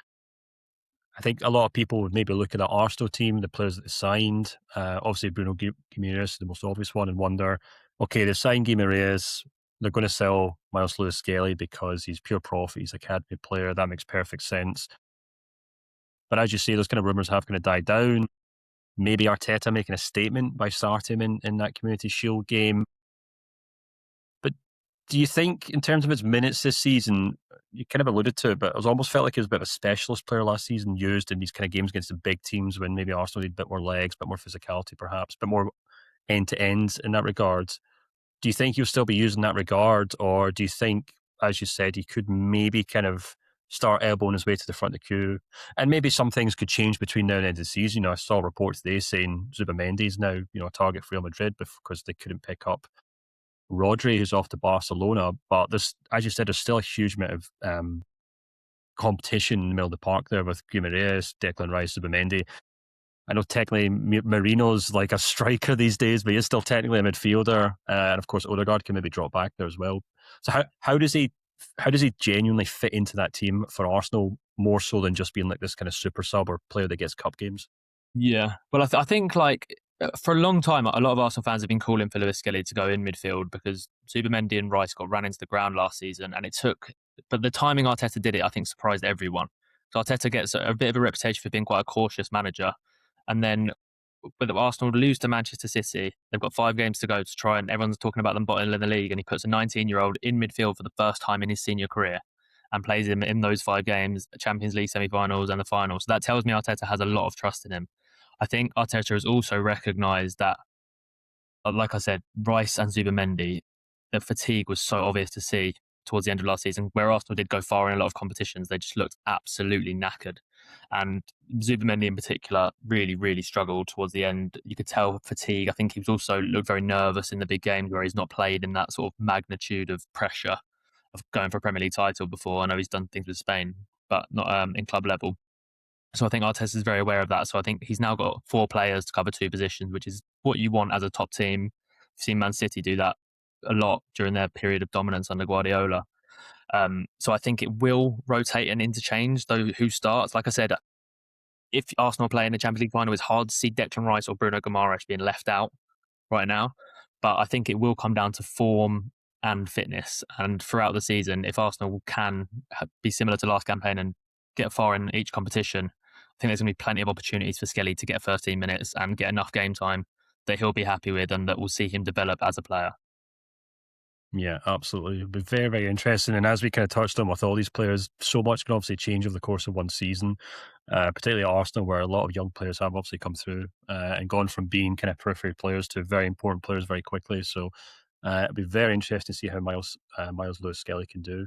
I think a lot of people would maybe look at the Arsenal team, the players that they signed. Obviously, Bruno Guimaraes, the most obvious one, and wonder, okay, they've signed Guimaraes, they're going to sell Myles Lewis-Skelly because he's pure profit, he's an academy player, that makes perfect sense. But as you say, those kind of rumours have kind of died down. Maybe Arteta making a statement by starting him in that Community Shield game. But do you think, in terms of his minutes this season, you kind of alluded to it, but it was almost felt like he was a bit of a specialist player last season, used in these kind of games against the big teams when maybe Arsenal need a bit more legs, a bit more physicality perhaps, but more end-to-end in that regard. Do you think he'll still be used in that regard, or do you think, as you said, he could maybe kind of start elbowing his way to the front of the queue? And maybe some things could change between now and the end of the season. I saw reports today saying Zubimendi is now, a target for Real Madrid because they couldn't pick up Rodri, who's off to Barcelona. But there's, as you said, there's still a huge amount of competition in the middle of the park there with Guimaraes, Declan Rice, Zubimendi. I know technically Marino's like a striker these days, but he's still technically a midfielder. And of course, Odegaard can maybe drop back there as well. So how does he genuinely fit into that team for Arsenal, more so than just being like this kind of super sub or player that gets cup games? Yeah, well, I think like for a long time, a lot of Arsenal fans have been calling for Lewis-Skelly to go in midfield because Zubimendi and Rice got ran into the ground last season, and but the timing Arteta did it, I think, surprised everyone. So Arteta gets a bit of a reputation for being quite a cautious manager, and then with Arsenal lose to Manchester City, they've got 5 games to go to try, and everyone's talking about them bottom of the league, and he puts a 19-year-old in midfield for the first time in his senior career and plays him in those 5 games, Champions League semi-finals and the final. So that tells me Arteta has a lot of trust in him. I think Arteta has also recognised that, like I said, Rice and Zubimendi, the fatigue was so obvious to see towards the end of last season, where Arsenal did go far in a lot of competitions. They just looked absolutely knackered. And Zubimendi in particular really, really struggled towards the end. You could tell fatigue. I think he was also looked very nervous in the big games where he's not played in that sort of magnitude of pressure of going for a Premier League title before. I know he's done things with Spain, but not in club level. So I think Arteta is very aware of that. So I think he's now got 4 players to cover 2 positions, which is what you want as a top team. We've seen Man City do that a lot during their period of dominance under Guardiola. So I think it will rotate and interchange though who starts. Like I said, if Arsenal play in the Champions League final, it's hard to see Declan Rice or Bruno Guimaraes being left out right now. But I think it will come down to form and fitness. And throughout the season, if Arsenal can be similar to last campaign and get far in each competition, I think there's going to be plenty of opportunities for Skelly to get 13 minutes and get enough game time that he'll be happy with and that will see him develop as a player. Yeah, absolutely. It'll be very, very interesting. And as we kind of touched on with all these players, so much can obviously change over the course of one season, particularly at Arsenal, where a lot of young players have obviously come through and gone from being kind of periphery players to very important players very quickly. So it'll be very interesting to see how Myles Lewis-Skelly can do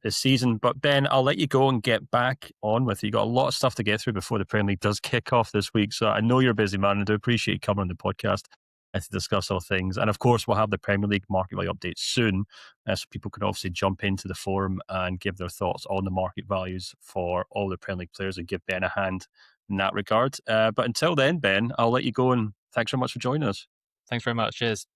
this season. But Ben, I'll let you go and get back on with it. You got a lot of stuff to get through before the Premier League does kick off this week. So I know you're a busy man, and I do appreciate you coming on the podcast and to discuss all things. And of course, we'll have the Premier League market value update soon, so people can obviously jump into the forum and give their thoughts on the market values for all the Premier League players and give Ben a hand in that regard. But until then, Ben, I'll let you go, and thanks very much for joining us. Thanks very much. Cheers.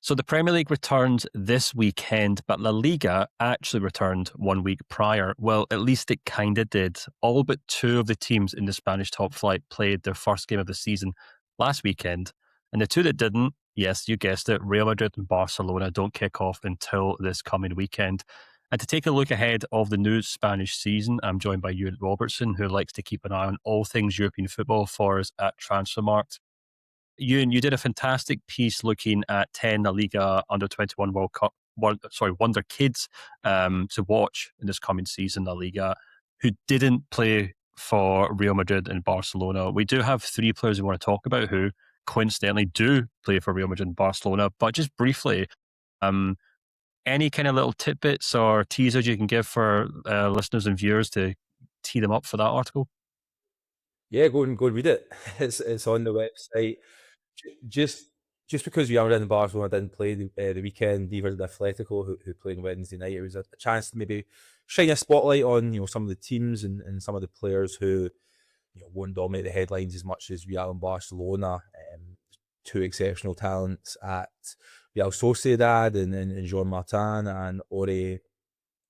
So the Premier League returned this weekend, but La Liga actually returned 1 week prior. Well, at least it kind of did. All but two of the teams in the Spanish top flight played their first game of the season last weekend. And the two that didn't, yes, you guessed it, Real Madrid and Barcelona don't kick off until this coming weekend. And to take a look ahead of the new Spanish season, I'm joined by Euan Robertson, who likes to keep an eye on all things European football for us at Transfermarkt. Euan, you did a fantastic piece looking at 10 La Liga under-21 Wonder Kids to watch in this coming season, La Liga, who didn't play for Real Madrid and Barcelona. We do have three players we want to talk about who coincidentally do play for Real Madrid and Barcelona, but just briefly, any kind of little tidbits or teasers you can give for listeners and viewers to tee them up for that article? Yeah, go and read it. It's on the website. Just because Real Madrid and Barcelona didn't play the weekend, neither did Atletico, who played on Wednesday night. It was a chance to maybe shine a spotlight on some of the teams and some of the players who won't dominate the headlines as much as Real and Barcelona. Two exceptional talents at Real Sociedad and Joan Martin and Ore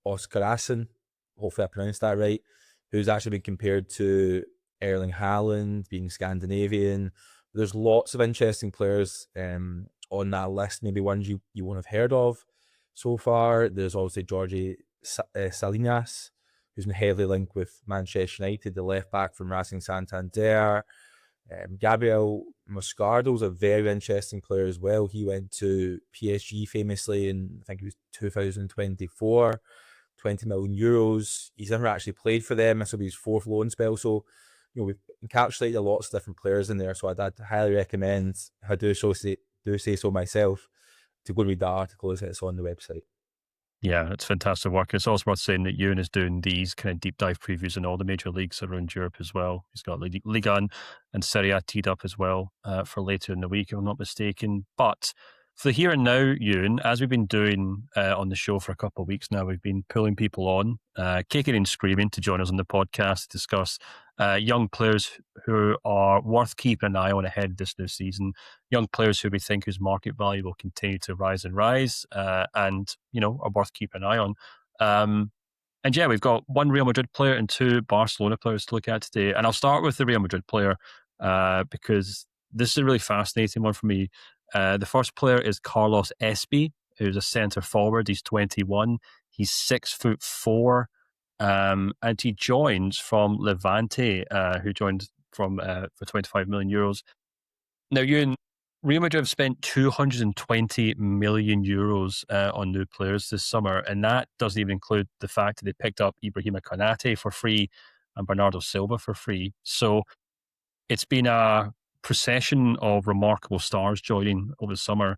Oskarasen, hopefully I pronounced that right, who's actually been compared to Erling Haaland, being Scandinavian. There's lots of interesting players on that list, maybe ones you won't have heard of so far. There's obviously Jorge Salinas, who's been heavily linked with Manchester United, the left back from Racing Santander. Gabriel Moscardo's a very interesting player as well. He went to PSG famously in, I think it was 2024, 20 million euros. He's never actually played for them. This will be his fourth loan spell. So, we've encapsulated lots of different players in there. So I'd highly recommend, I do say so myself, to go and read that article as it's on the website. Yeah, it's fantastic work. It's also worth saying that Euan is doing these kind of deep dive previews in all the major leagues around Europe as well. He's got Liga and Serie A teed up as well for later in the week, if I'm not mistaken. But for the here and now, Euan, as we've been doing on the show for a couple of weeks now, we've been pulling people on, kicking and screaming to join us on the podcast to discuss young players who are worth keeping an eye on ahead of this new season, young players who we think whose market value will continue to rise and are worth keeping an eye on. And yeah, we've got one Real Madrid player and two Barcelona players to look at today. And I'll start with the Real Madrid player because this is a really fascinating one for me. The first player is Carlos Espi, who's a centre forward. He's 21. He's 6'4", and he joins from Levante, who joined for 25 million euros. Now, Real Madrid have spent 220 million euros on new players this summer, and that doesn't even include the fact that they picked up Ibrahima Konate for free and Bernardo Silva for free. So it's been a procession of remarkable stars joining over the summer.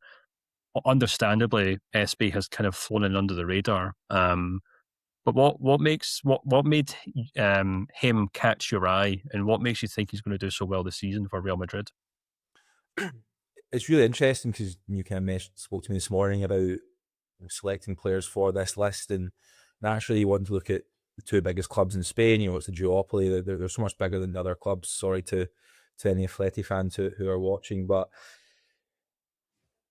Understandably, SB has kind of flown in under the radar. But what made him catch your eye, and what makes you think he's going to do so well this season for Real Madrid? It's really interesting because you kind of spoke to me this morning about selecting players for this list, and naturally you want to look at the two biggest clubs in Spain. It's a duopoly. They're so much bigger than the other clubs. Sorry to any Atleti fans who are watching, but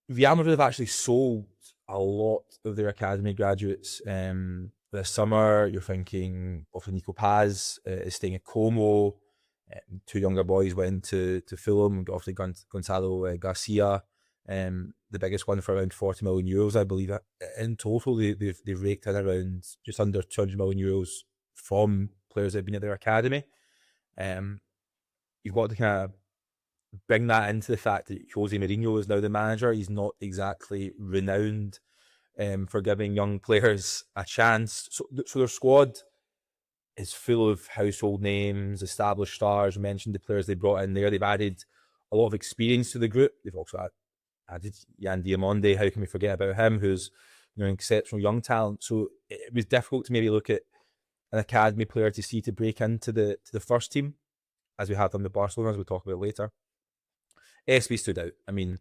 Real Madrid have actually sold a lot of their academy graduates this summer. You're thinking of Nico Paz is staying at Como. Two younger boys went to Fulham. Obviously, Gonzalo Garcia, the biggest one for around 40 million euros, I believe. In total, they've raked in around just under 200 million euros from players that have been at their academy. You've got to kind of bring that into the fact that Jose Mourinho is now the manager. He's not exactly renowned for giving young players a chance. So their squad is full of household names, established stars. I mentioned the players they brought in there. They've added a lot of experience to the group. They've also added Yan Diamonde. How can we forget about him, who's an exceptional young talent? So it was difficult to maybe look at an academy player to break into the first team, as we had done with Barcelona, as we'll talk about later. Espi stood out. I mean,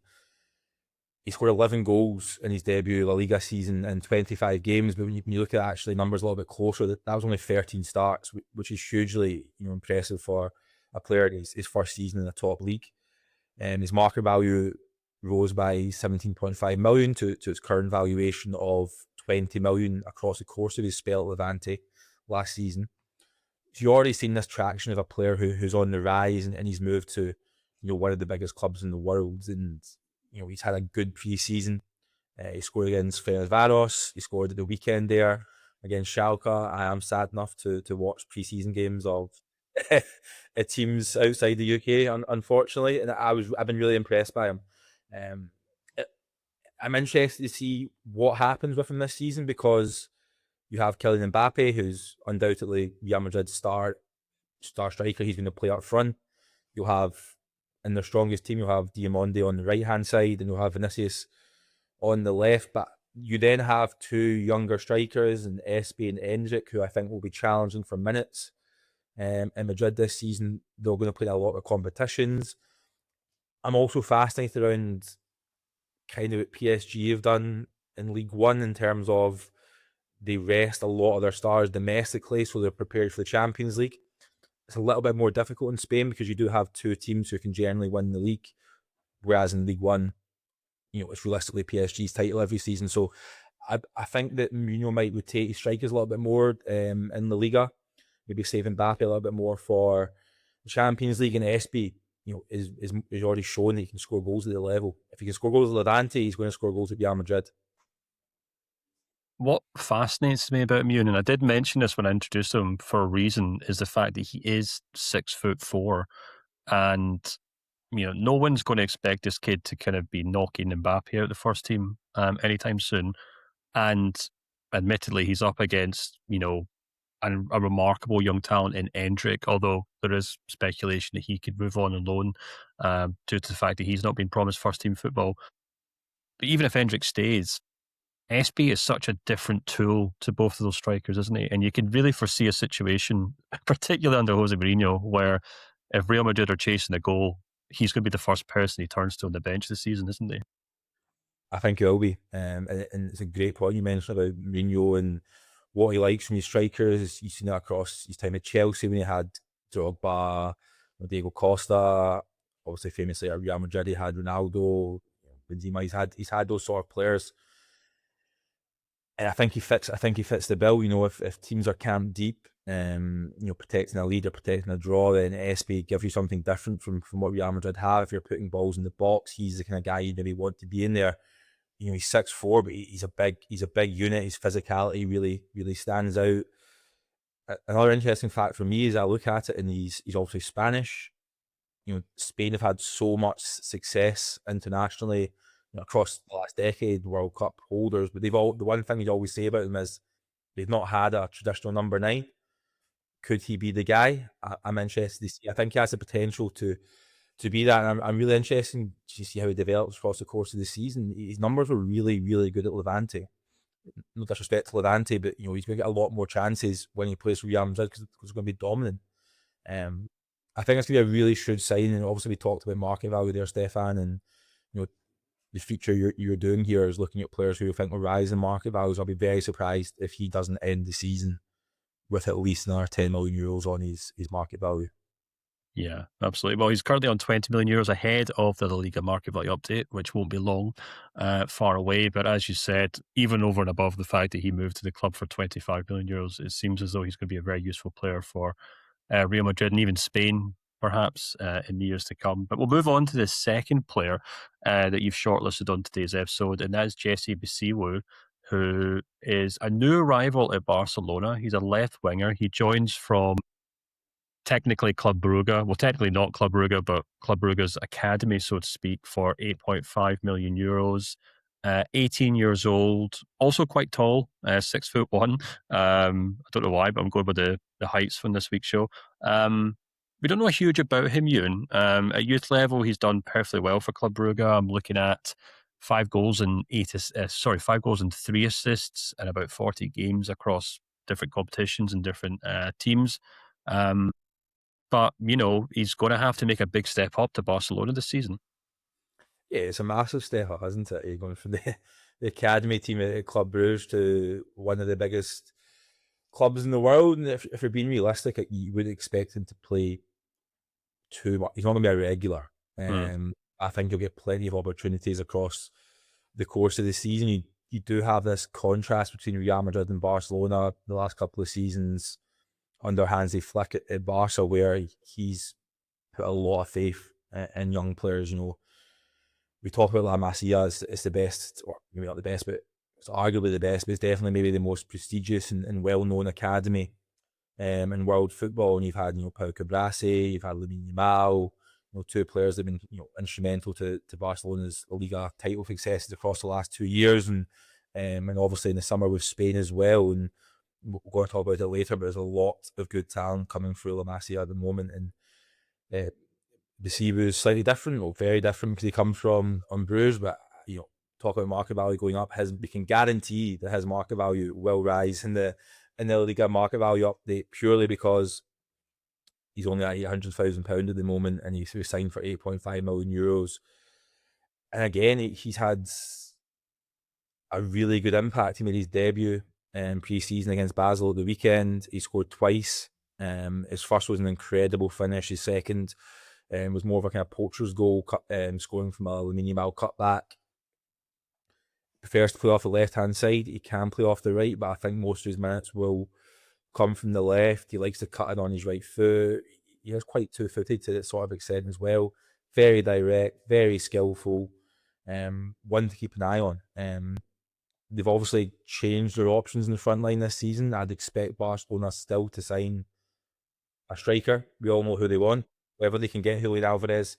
he scored 11 goals in his debut La Liga season in 25 games, but when you look at actually numbers a little bit closer, that was only 13 starts, which is hugely impressive for a player in his first season in the top league. His market value rose by 17.5 million to its current valuation of 20 million across the course of his spell at Levante last season. So you've already seen this traction of a player who's on the rise, and he's moved to one of the biggest clubs in the world, and he's had a good pre-season. He scored against Ferencváros. He scored at the weekend there against Schalke. I am sad enough to watch pre-season games of teams outside the UK, unfortunately, and I've been really impressed by him. I'm interested to see what happens with him this season, because you have Kylian Mbappe, who's undoubtedly Real Madrid's star striker. He's going to play up front. You'll have, in their strongest team, you'll have Diamonde on the right-hand side, and you'll have Vinicius on the left. But you then have two younger strikers, in Espi and Endrick, who I think will be challenging for minutes. In Madrid this season, they're going to play a lot of competitions. I'm also fascinated around kind of what PSG have done in Ligue 1 in terms of they rest a lot of their stars domestically, so they're prepared for the Champions League. It's a little bit more difficult in Spain because you do have two teams who can generally win the league, whereas in Ligue 1, it's realistically PSG's title every season. So I think that Mourinho might rotate his strikers a little bit more in La Liga, maybe save Mbappe a little bit more for the Champions League. And Espi, is already shown that he can score goals at the level. If he can score goals at Levante, he's going to score goals at Real Madrid. What fascinates me about Mourinho, and I did mention this when I introduced him for a reason, is the fact that he is 6'4", and no one's going to expect this kid to kind of be knocking Mbappe out the first team anytime soon. And admittedly, he's up against a remarkable young talent in Endrick, although there is speculation that he could move on loan due to the fact that he's not been promised first team football. But even if Endrick stays, Espi is such a different tool to both of those strikers, isn't he? And you can really foresee a situation, particularly under Jose Mourinho, where if Real Madrid are chasing a goal, he's going to be the first person he turns to on the bench this season, isn't he? I think he will be. And it's a great point you mentioned about Mourinho and what he likes from his strikers. You've seen that across his time at Chelsea when he had Drogba, Diego Costa, obviously famously at Real Madrid he had Ronaldo, Benzema. He's had those sort of players. And I think he fits the bill. If teams are camped deep, protecting a lead or protecting a draw, then Espi gives you something different from what Real Madrid have. If you're putting balls in the box, he's the kind of guy you maybe want to be in there. He's 6'4", but he's a big unit. His physicality really stands out. Another interesting fact for me is I look at it, and he's obviously Spanish. Spain have had so much success internationally. Across the last decade, World Cup holders, but the one thing you always say about them is they've not had a traditional number 9. Could he be the guy? I'm interested to see. I think he has the potential to be that, and I'm really interested to see how he develops across the course of the season. His numbers were really, really good at Levante. No disrespect to Levante, but he's going to get a lot more chances when he plays for Real Madrid because he's going to be dominant. I think it's going to be a really shrewd signing, and obviously we talked about market value there, Stefan, and the future you're doing here is looking at players who you think will rise in market values. I'll be very surprised if he doesn't end the season with at least another 10 million euros on his market value. Yeah, absolutely. Well, he's currently on 20 million euros ahead of the LaLiga market value update, which won't be long, far away. But as you said, even over and above the fact that he moved to the club for 25 million euros, it seems as though he's going to be a very useful player for Real Madrid and even Spain, perhaps, in the years to come. But we'll move on to the second player that you've shortlisted on today's episode, and that is Jesse Bisiwu, who is a new arrival at Barcelona. He's a left winger. He joins from technically Club Brugge. Well, technically not Club Brugge, but Club Brugge's academy, so to speak, for 8.5 million euros. 18 years old, also quite tall, 6'1". I don't know why, but I'm going by the heights from this week's show. We don't know a huge about him, Euan. At youth level, he's done perfectly well for Club Brugge. I'm looking at 5 goals and 3 assists in about 40 games across different competitions and different teams. But, he's going to have to make a big step up to Barcelona this season. Yeah, it's a massive step up, isn't it? You're going from the academy team at Club Brugge to one of the biggest clubs in the world. And if you're being realistic, you would expect him to play too much. He's not going to be a regular. I think he'll get plenty of opportunities across the course of the season. You do have this contrast between Real Madrid and Barcelona the last couple of seasons under Hansi Flick at Barca, where he's put a lot of faith in young players. We talk about La Masia as the best, or maybe not the best, but it's arguably the best, but it's definitely maybe the most prestigious and well-known academy in world football. And you've had, Pau Cabrasi, you've had Lamine Yamal, 2 players that have been, instrumental to Barcelona's Liga title successes across the last 2 years, and obviously in the summer with Spain as well. And we're going to talk about it later, but there's a lot of good talent coming through La Masia at the moment. And Bisiwu is slightly different, or very different, because he comes from Bruges, but talk about market value going up. We can guarantee that his market value will rise in the Liga market value update, purely because he's only at £800,000 at the moment, and he's signed for 8.5 million euros. And again, he's had a really good impact. He made his debut pre-season against Basel at the weekend. He scored twice. His first was an incredible finish. His second was more of a kind of poacher's goal, scoring from a Lamine Yamal cutback. Prefers to play off the left-hand side. He can play off the right, but I think most of his minutes will come from the left. He likes to cut it on his right foot. He is quite two-footed to that sort of extent as well. Very direct, very skillful. One to keep an eye on. They've obviously changed their options in the front line this season. I'd expect Barcelona still to sign a striker. We all know who they want. Whether they can get Julian Alvarez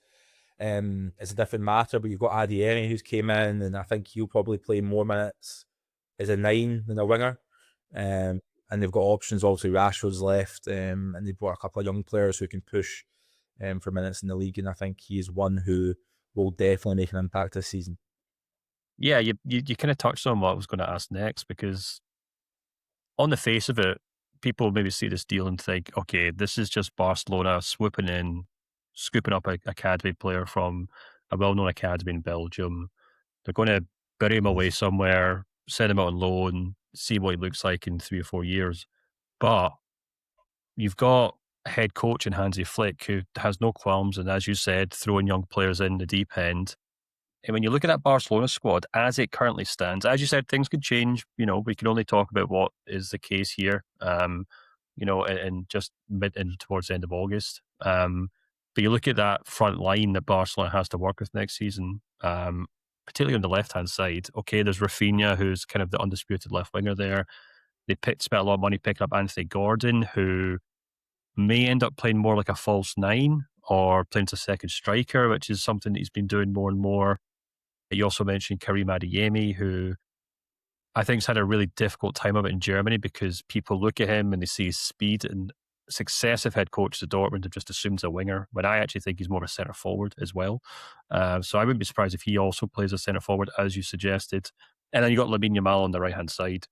is a different matter, but you've got Adieri who's came in, and I think he'll probably play more minutes as a 9 than a winger. And they've got options. Obviously, Rashford's left, and they've brought a couple of young players who can push for minutes in the league, and I think he's one who will definitely make an impact this season. Yeah, you kind of touched on what I was going to ask next, because on the face of it, people maybe see this deal and think, okay, this is just Barcelona swooping in, scooping up an academy player from a well-known academy in Belgium. They're going to bury him away somewhere, send him out on loan, see what he looks like in 3 or 4 years. But you've got a head coach in Hansi Flick who has no qualms, and as you said, throwing young players in the deep end. And when you look at that Barcelona squad as it currently stands, as you said, things could change. We can only talk about what is the case here, and just mid and towards the end of August. But you look at that front line that Barcelona has to work with next season, particularly on the left-hand side. Okay, there's Rafinha, who's kind of the undisputed left winger there. They spent a lot of money picking up Anthony Gordon, who may end up playing more like a false 9 or playing as a second striker, which is something that he's been doing more and more. You also mentioned Karim Adeyemi, who I think's had a really difficult time of it in Germany, because people look at him and they see his speed, and successive head coaches at Dortmund have just assumed he's a winger, but I actually think he's more of a centre forward as well. So I wouldn't be surprised if he also plays a centre forward, as you suggested. And then you got Lamine Yamal on the right hand side.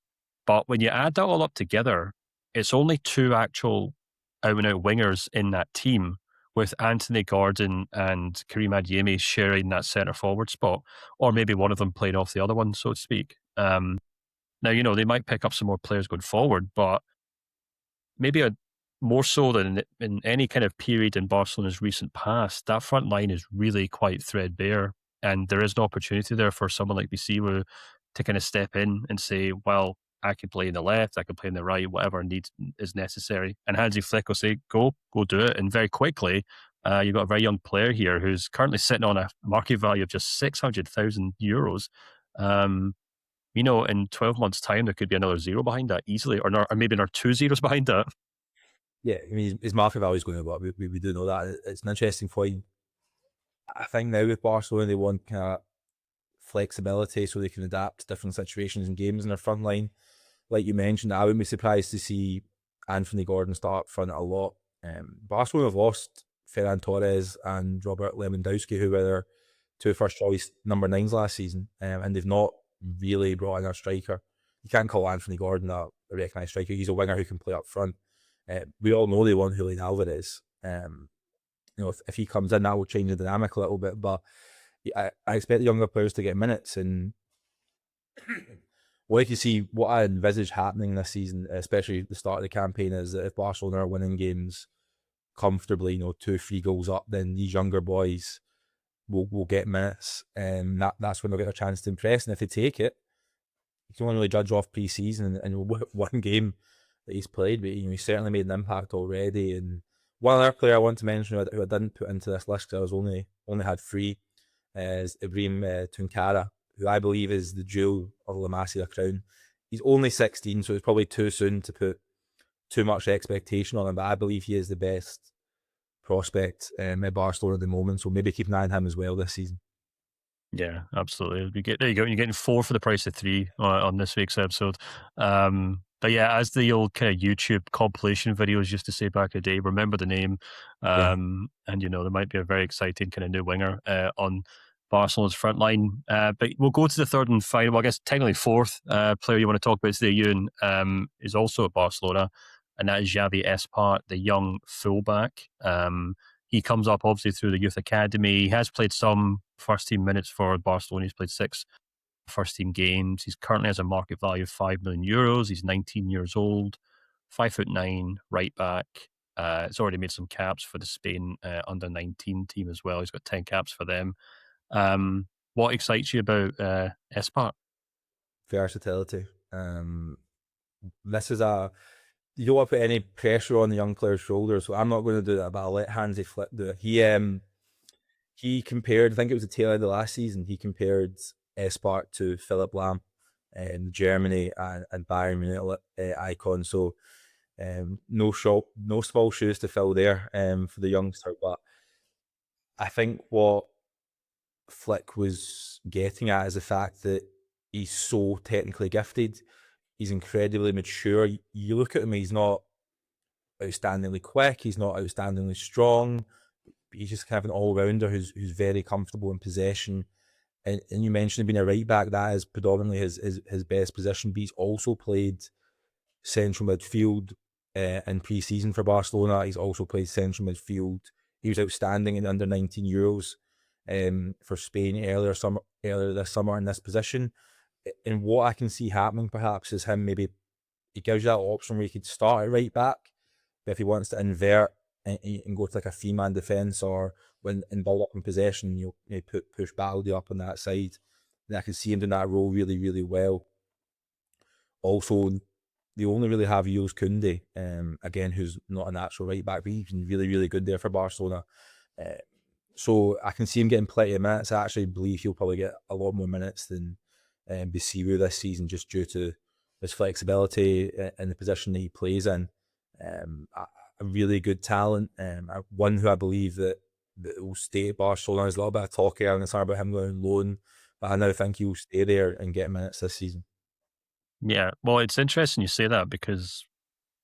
But when you add that all up together, it's only 2 actual out-and-out wingers in that team, with Anthony Gordon and Karim Adeyemi sharing that centre forward spot, or maybe one of them playing off the other one, so to speak. Now, they might pick up some more players going forward, but maybe more so than in any kind of period in Barcelona's recent past, that front line is really quite threadbare, and there is an opportunity there for someone like Bisiwu to kind of step in and say, well, I can play in the left, I can play in the right, whatever is necessary. And Hansi Flick will say, go do it. And very quickly, you've got a very young player here who's currently sitting on a market value of just €600,000. in 12 months' time, there could be another 0 behind that easily, or maybe another 2 zeros behind that. Yeah, I mean, his market value is going to go up. We do know that. It's an interesting point. I think now with Barcelona, they want kind of flexibility so they can adapt to different situations and games in their front line. Like you mentioned, I wouldn't be surprised to see Anthony Gordon start up front a lot. Barcelona have lost Ferran Torres and Robert Lewandowski, who were their 2 first choice number 9s last season, and they've not really brought in a striker. You can't call Anthony Gordon a recognised striker. He's a winger who can play up front. We all know they want Julian Alvarez. If he comes in, that will change the dynamic a little bit. But I expect the younger players to get minutes. And what I envisage happening this season, especially at the start of the campaign, is that if Barcelona are winning games comfortably, 2-3 goals up, then these younger boys will get minutes, and that's when they'll get a chance to impress. And if they take it, you can only really judge off pre-season and one game that he's played, but he's certainly made an impact already. And one other player I want to mention who I didn't put into this list because I was only had 3 is Ibrahim Tunkara, who I believe is the jewel of La Masia crown. He's only 16, so it's probably too soon to put too much expectation on him, but I believe he is the best prospect at Barcelona at the moment, so maybe keep an eye on him as well this season. Yeah, absolutely. There you go. You're getting 4 for the price of 3 on this week's episode. But yeah, as the old kind of YouTube compilation videos used to say back in the day, remember the name. And, there might be a very exciting kind of new winger on Barcelona's front line. But we'll go to the third and final, well, I guess technically fourth player you want to talk about today, Euan, is also at Barcelona, and that is Xavi Espart, the young fullback. He comes up obviously through the youth academy. He has played some first-team minutes for Barcelona. He's played 6 first-team games. He's currently has a market value of €5 million. He's 19 years old, 5'9", right back. He's already made some caps for the Spain under-19 team as well. He's got 10 caps for them. What excites you about Espart? Versatility. This is you don't want to put any pressure on the young player's shoulders, so I'm not going to do that, but I'll let Hansi Flick do it. He compared, I think it was the tail end of last season, he compared Espart to Philipp Lahm, Germany and Bayern Munich icon. So no small shoes to fill there for the youngster. But I think what Flick was getting at is the fact that he's so technically gifted. He's incredibly mature. You look at him, he's not outstandingly quick. He's not outstandingly strong. He's just kind of an all-rounder who's very comfortable in possession. And you mentioned being a right back, that is predominantly his best position, but he's also played central midfield in pre-season for Barcelona. He's also played central midfield. He was outstanding in under-19 Euros for Spain earlier this summer in this position. And what I can see happening perhaps is him maybe, he gives you that option where he could start at right back, but if he wants to invert and go to like a 3-man defence or when in build up in possession, you push Baldi up on that side. And I can see him doing that role really, really well. Also, they only really have Jules Koundé, again, who's not a natural right back, but he's been really, really good there for Barcelona. So I can see him getting plenty of minutes. I actually believe he'll probably get a lot more minutes than Bisiwu this season, just due to his flexibility in the position that he plays in. A really good talent, one who I believe that will stay at Barcelona. There's a little bit of talk around this about him going on loan, but I now think he will stay there and get minutes this season. Yeah, well, it's interesting you say that, because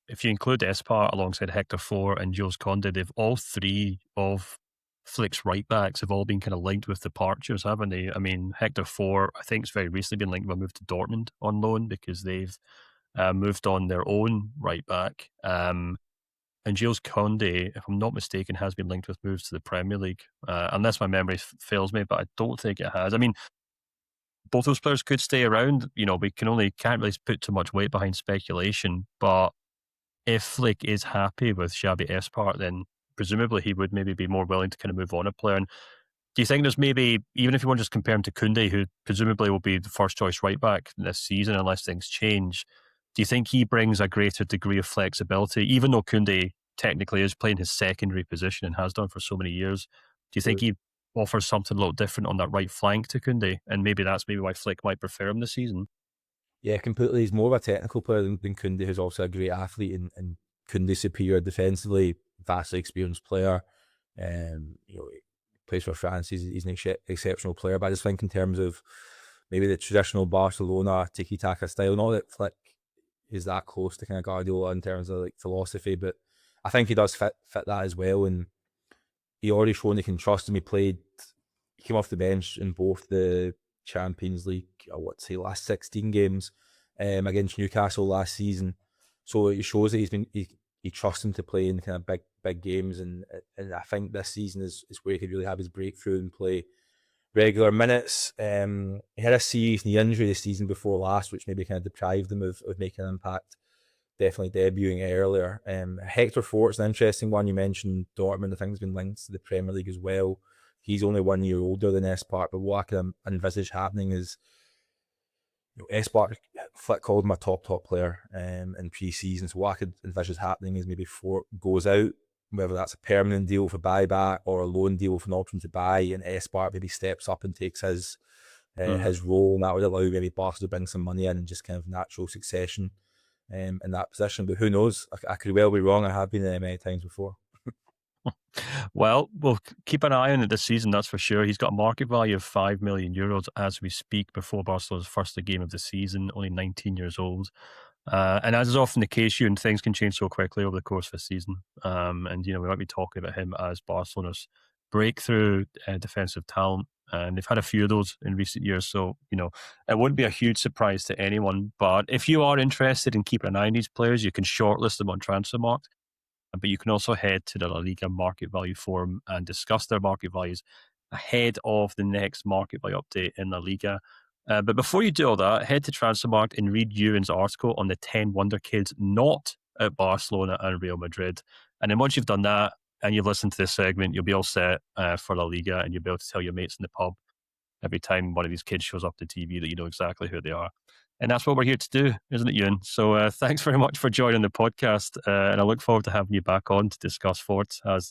if you include Espart alongside Hector Fort and Jules Koundé, they've all 3 of Flick's right backs have all been kind of linked with departures, haven't they? I mean, Hector Fort, I think, it's very recently been linked with a move to Dortmund on loan because they've moved on their own right back. And Jules Koundé, if I'm not mistaken, has been linked with moves to the Premier League, unless my memory fails me, but I don't think it has. I mean, both those players could stay around. We can't really put too much weight behind speculation, but if Flick is happy with Xavi Espart, then presumably he would maybe be more willing to kind of move on a player. And do you think there's maybe, even if you want to just compare him to Koundé, who presumably will be the first choice right back this season unless things change, do you think he brings a greater degree of flexibility, even though Koundé technically is playing his secondary position and has done for so many years? Do you think he offers something a little different on that right flank to Koundé? And maybe that's why Flick might prefer him this season? Yeah, completely. He's more of a technical player than Koundé, who's also a great athlete, and Koundé superior defensively, vastly experienced player. He plays for France. He's an exceptional player. But I just think in terms of maybe the traditional Barcelona tiki-taka style, not that Flick is that close to kind of Guardiola in terms of like philosophy, but I think he does fit that as well. And he already shown he can trust him. He came off the bench in both the Champions League, last 16 games against Newcastle last season. So it shows that he trusts him to play in kind of big games, and I think this season is where he could really have his breakthrough and play regular minutes. He had a serious knee injury the season before last, which maybe kind of deprived him of making an impact. Definitely debuting earlier. Hector Fort's an interesting one. You mentioned Dortmund. I think has been linked to the Premier League as well. He's only 1 year older than Espart, but what I can envisage happening is, Espart, Flick called him a top player in pre-season. So what I could envisage happening is maybe Fort goes out, whether that's a permanent deal for buyback or a loan deal with an option to buy, and Espart maybe steps up and takes his role, and that would allow maybe Barca to bring some money in and just kind of natural succession in that position. But who knows? I could well be wrong. I have been there many times before. Well, we'll keep an eye on it this season, that's for sure. He's got a market value of €5 million as we speak, before Barcelona's first game of the season, only 19 years old. And as is often the case, and things can change so quickly over the course of a season. And, we might be talking about him as Barcelona's breakthrough defensive talent. And they've had a few of those in recent years. So, it wouldn't be a huge surprise to anyone. But if you are interested in keeping an eye on these players, you can shortlist them on Transfermarkt. But you can also head to the LaLiga market value forum and discuss their market values ahead of the next market value update in La Liga. But before you do all that, head to Transfermarkt and read Euan's article on the 10 wonder kids not at Barcelona and Real Madrid. And then once you've done that and you've listened to this segment, you'll be all set for La Liga, and you'll be able to tell your mates in the pub every time one of these kids shows up on TV that you know exactly who they are. And that's what we're here to do, isn't it, Euan? So thanks very much for joining the podcast. And I look forward to having you back on to discuss Espart as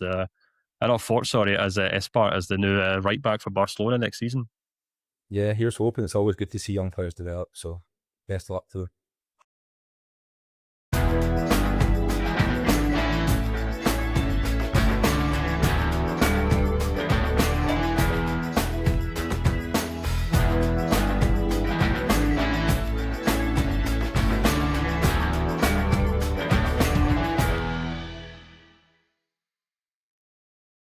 Espart as the new right back for Barcelona next season. Yeah, here's hoping. It's always good to see young players develop. So best of luck to them.